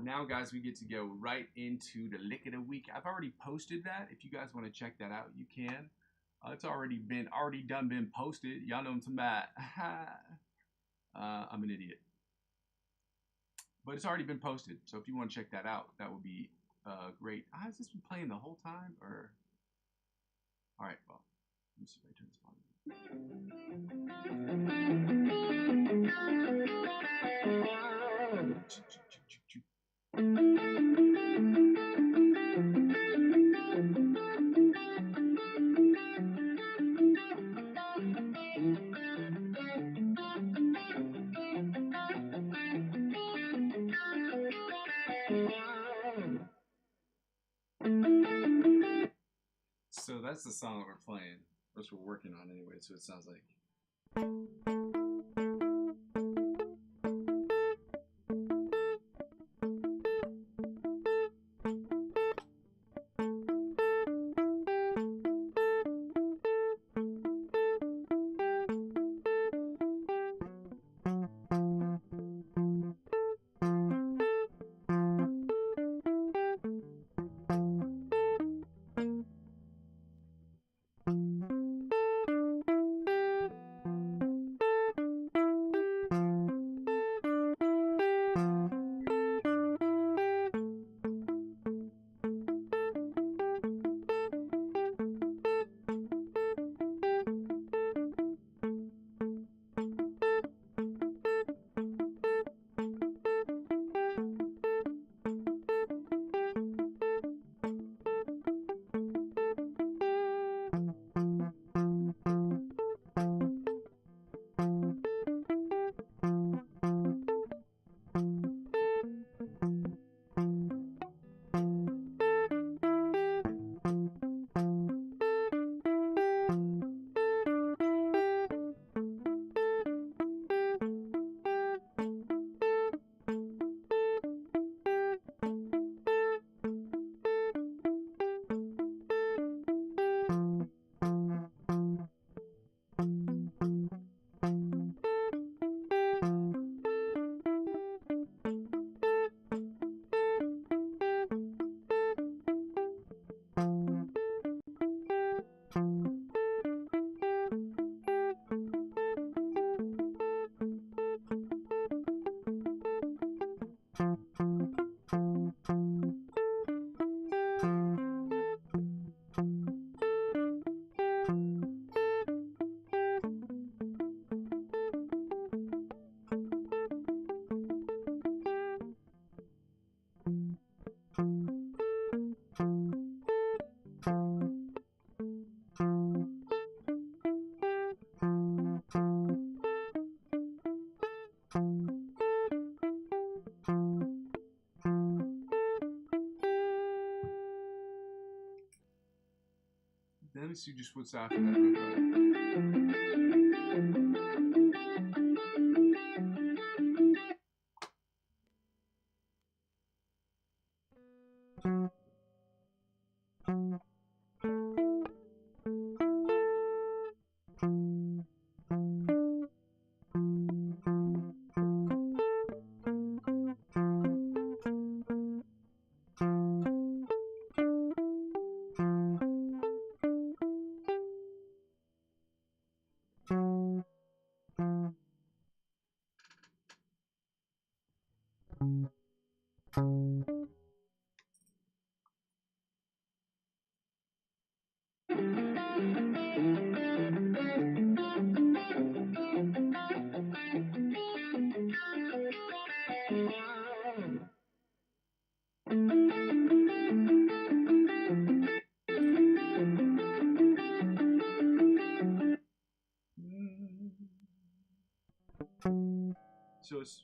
Now, guys, we get to go right into the lick of the week. I've already posted that. If you guys want to check that out, you can. It's already been posted. Y'all know what I'm talking about. I'm an idiot. But it's already been posted. So if you want to check that out, that would be great. Has this been playing the whole time? Or all right, well, let me see if I turn this volume. So that's the song that we're playing. That's what we're working on anyway, so it sounds like. Let me see just what's after that real quick. So it's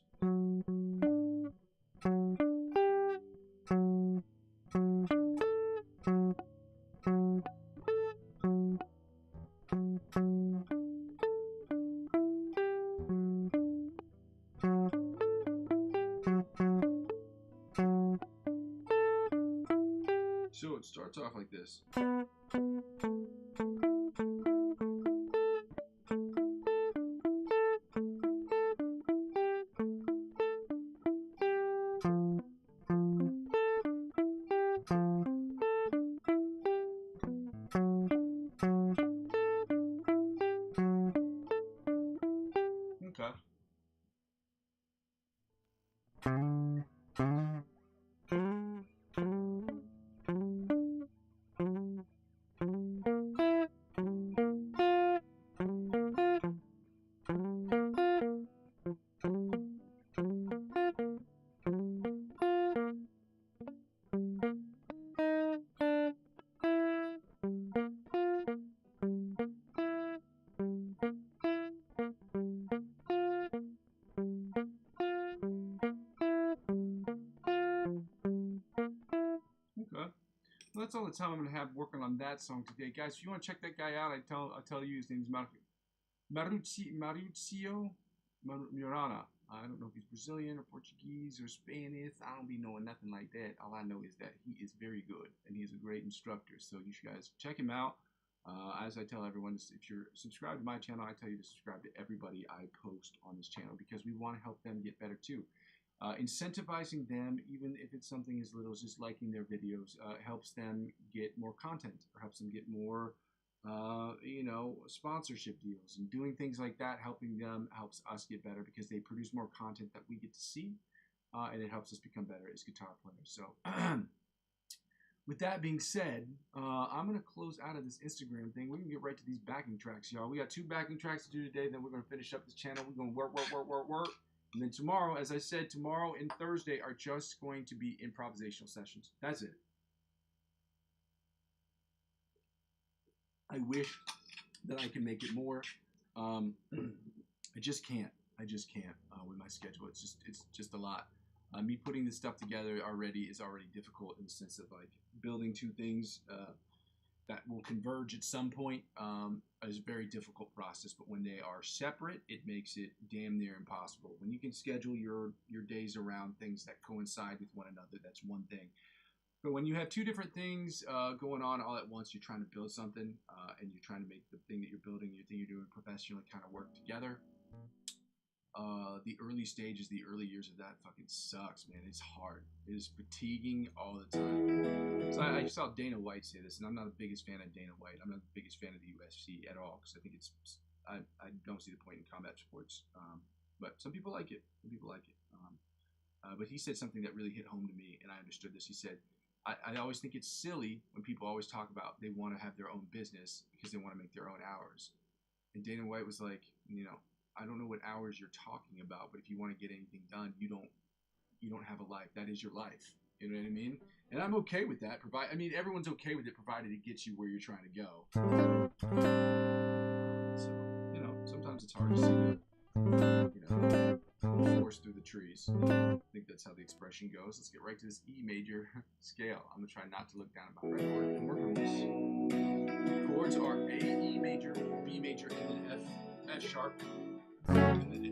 it starts off like this. Okay. Okay. Well, that's all the time I'm gonna have working on that song today, guys. If you want to check that guy out, I'll tell you his name is Mauricio Mirana. I don't know if he's Brazilian or Portuguese or Spanish. I don't be knowing nothing like that. All I know is that he is very good and he's a great instructor. So you guys check him out. As I tell everyone, if you're subscribed to my channel, I tell you to subscribe to everybody I post on this channel because we want to help them get better too. Incentivizing them, even if it's something as little as just liking their videos, helps them get more content or helps them get more sponsorship deals, and doing things like that, helping them helps us get better because they produce more content that we get to see, and it helps us become better as guitar players. So with that being said, I'm going to close out of this Instagram thing. We can get right to these backing tracks, y'all. We got 2 backing tracks to do today, then we're going to finish up this channel. We're going to work. And then tomorrow, as I said, tomorrow and Thursday are just going to be improvisational sessions. That's it. I wish that I can make it more. I just can't. With my schedule. It's just a lot. Me putting this stuff together is already difficult in the sense of like building 2 things that will converge at some point is a very difficult process. But when they are separate, it makes it damn near impossible. When you can schedule your days around things that coincide with one another, that's one thing. But when you have 2 different things going on all at once, you're trying to build something and you're trying to make the thing that you're building, your thing you're doing professionally kind of work together. The early stages, the early years of that fucking sucks, man. It's hard. It is fatiguing all the time. So I saw Dana White say this, and I'm not the biggest fan of Dana White. I'm not the biggest fan of the UFC at all because I think I don't see the point in combat sports. But some people like it. But he said something that really hit home to me, and I understood this. He said, I always think it's silly when people always talk about they want to have their own business because they want to make their own hours. And Dana White was like, I don't know what hours you're talking about, but if you want to get anything done, you don't have a life. That is your life. You know what I mean? And I'm okay with that. Everyone's okay with it provided it gets you where you're trying to go. So, sometimes it's hard to see the forest through the trees. I think that's how the expression goes. Let's get right to this E major scale. I'm going to try not to look down at my fretboard and work on this. Chords are A, E major, B major, and then F sharp, and then A.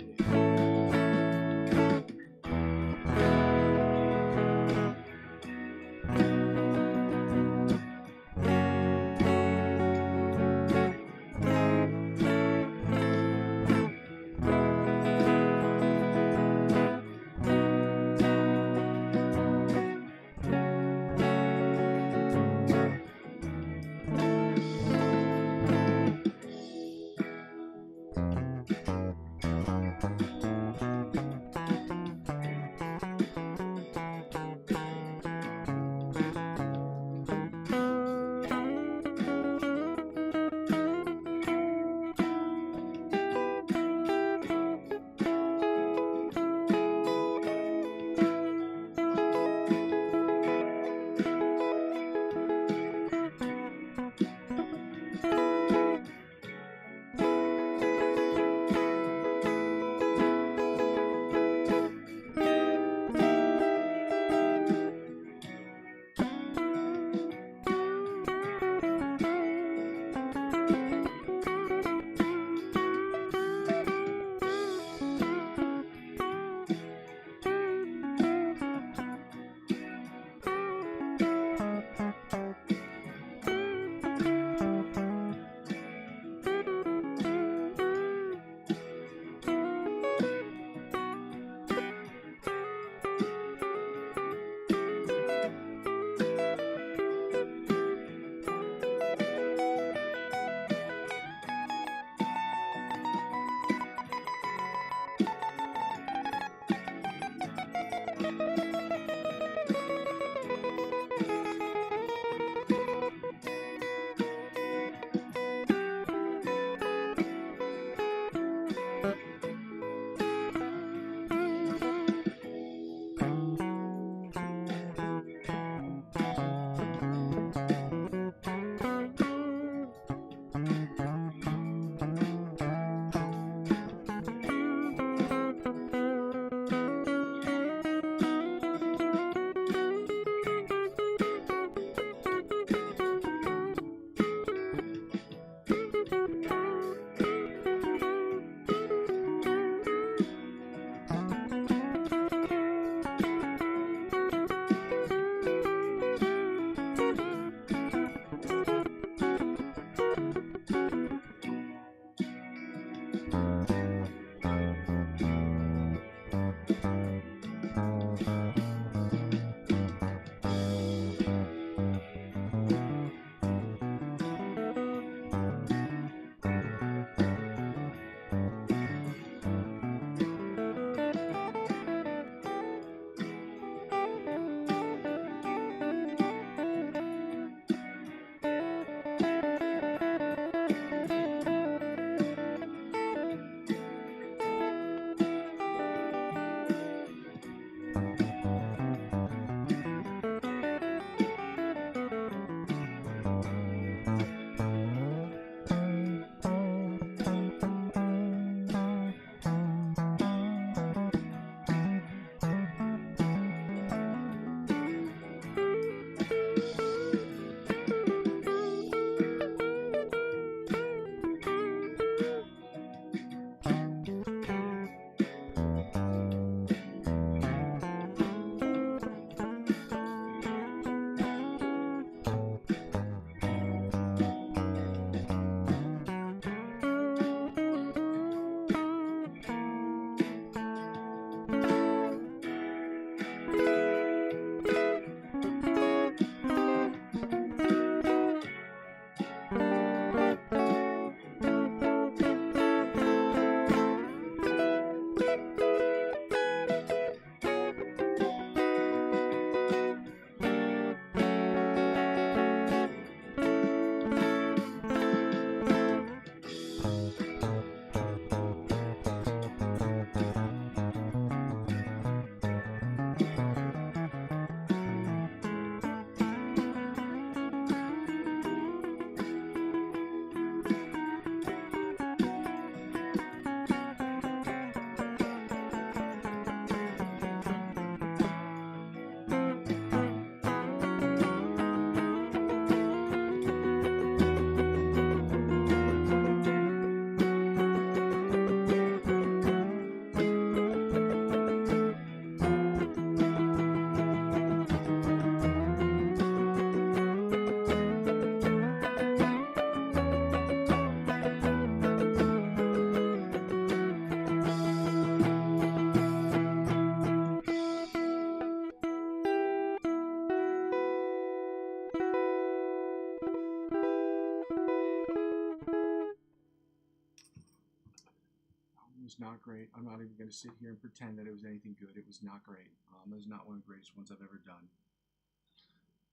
great. I'm not even going to sit here and pretend that it was anything good. It was not great. It was not one of the greatest ones I've ever done.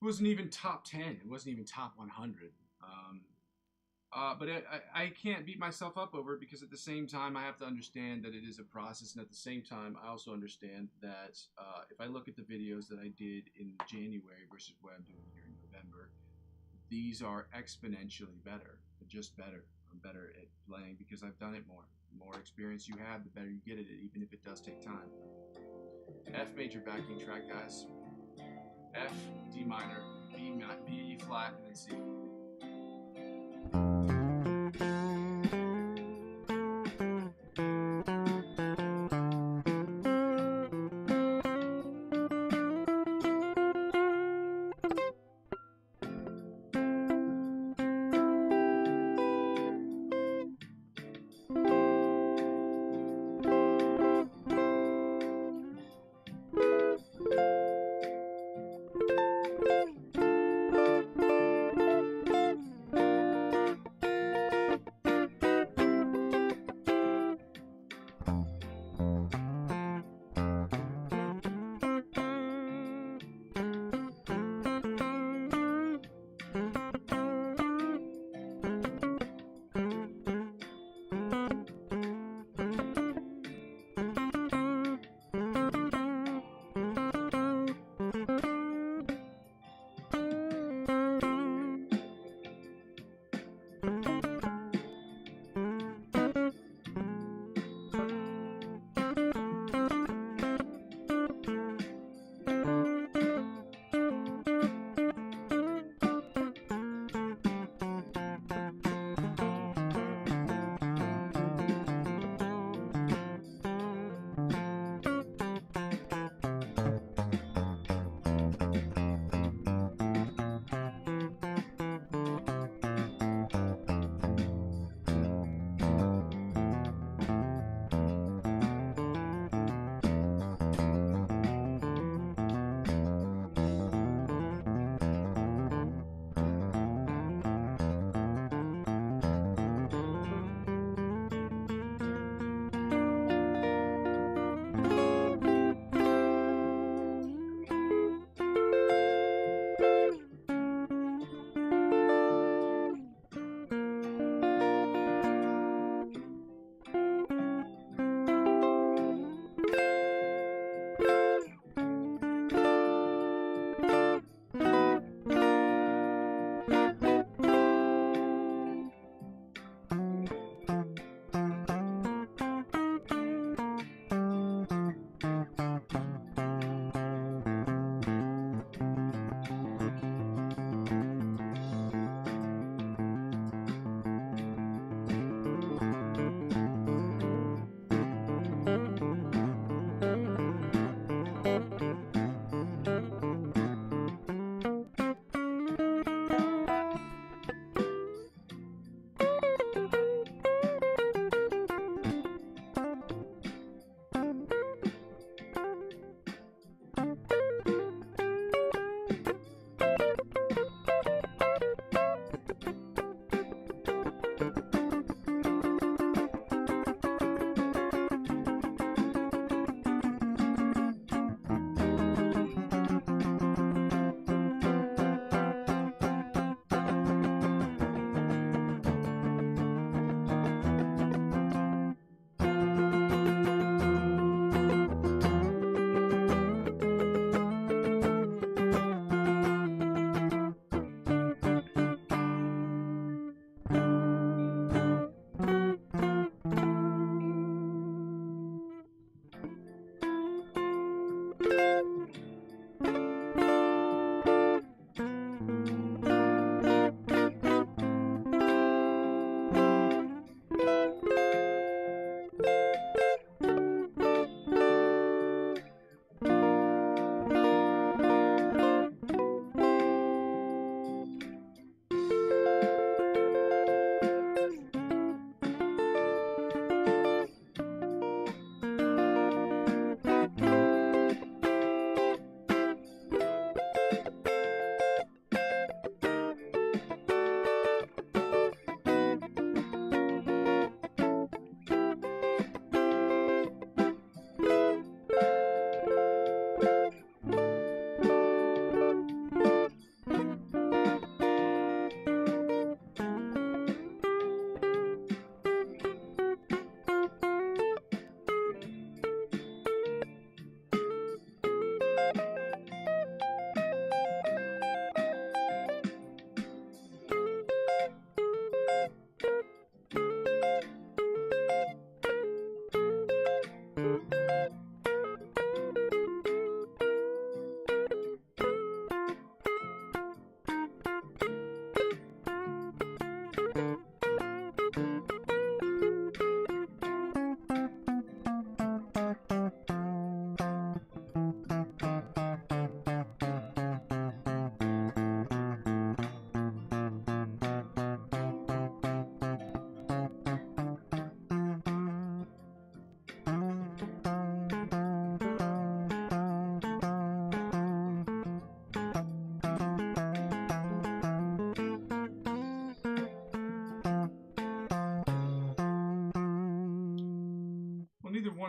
It wasn't even top 10. It wasn't even top 100. But I can't beat myself up over it, because at the same time I have to understand that it is a process, and at the same time I also understand that if I look at the videos that I did in January versus what I'm doing here in November, these are exponentially better, just better. I'm better at playing because I've done it more. The more experience you have, the better you get at it, even if it does take time. F major backing track, guys. F, D minor, B flat, and then C.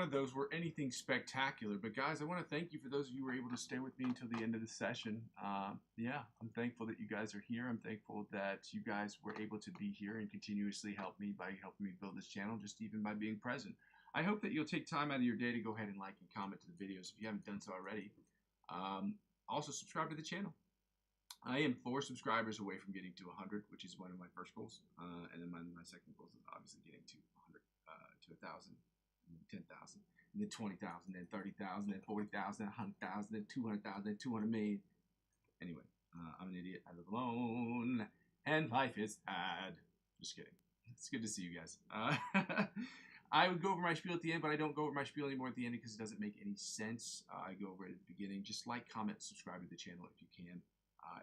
of those were anything spectacular. But guys, I want to thank you for those of you who were able to stay with me until the end of the session. Yeah, I'm thankful that you guys are here. I'm thankful that you guys were able to be here and continuously help me by helping me build this channel, just even by being present. I hope that you'll take time out of your day to go ahead and like and comment to the videos if you haven't done so already. Also, subscribe to the channel. I am 4 subscribers away from getting to 100, which is one of my first goals. And then my second goal is obviously getting to 100, to 1,000, 10,000, and then 20,000, then 30,000, then 40,000, 100,000, then 200,000, then 200 million. Anyway, I'm an idiot. I live alone, and life is sad. Just kidding. It's good to see you guys. I would go over my spiel at the end, but I don't go over my spiel anymore at the end because it doesn't make any sense. I go over it at the beginning. Just like, comment, subscribe to the channel if you can.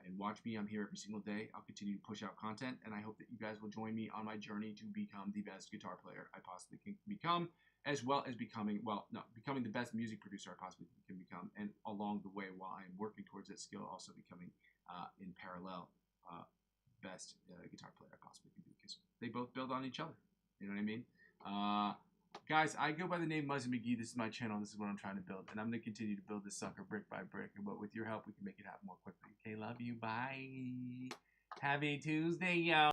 And watch me. I'm here every single day. I'll continue to push out content, and I hope that you guys will join me on my journey to become the best guitar player I possibly can become, as well as becoming the best music producer I possibly can become, and along the way, while I'm working towards that skill, also becoming, in parallel, best guitar player I possibly can be, because they both build on each other. You know what I mean? Guys, I go by the name Muzzy McGee. This is my channel. This is what I'm trying to build. And I'm going to continue to build this sucker brick by brick. But with your help, we can make it happen more quickly. Okay, love you. Bye. Happy Tuesday, y'all.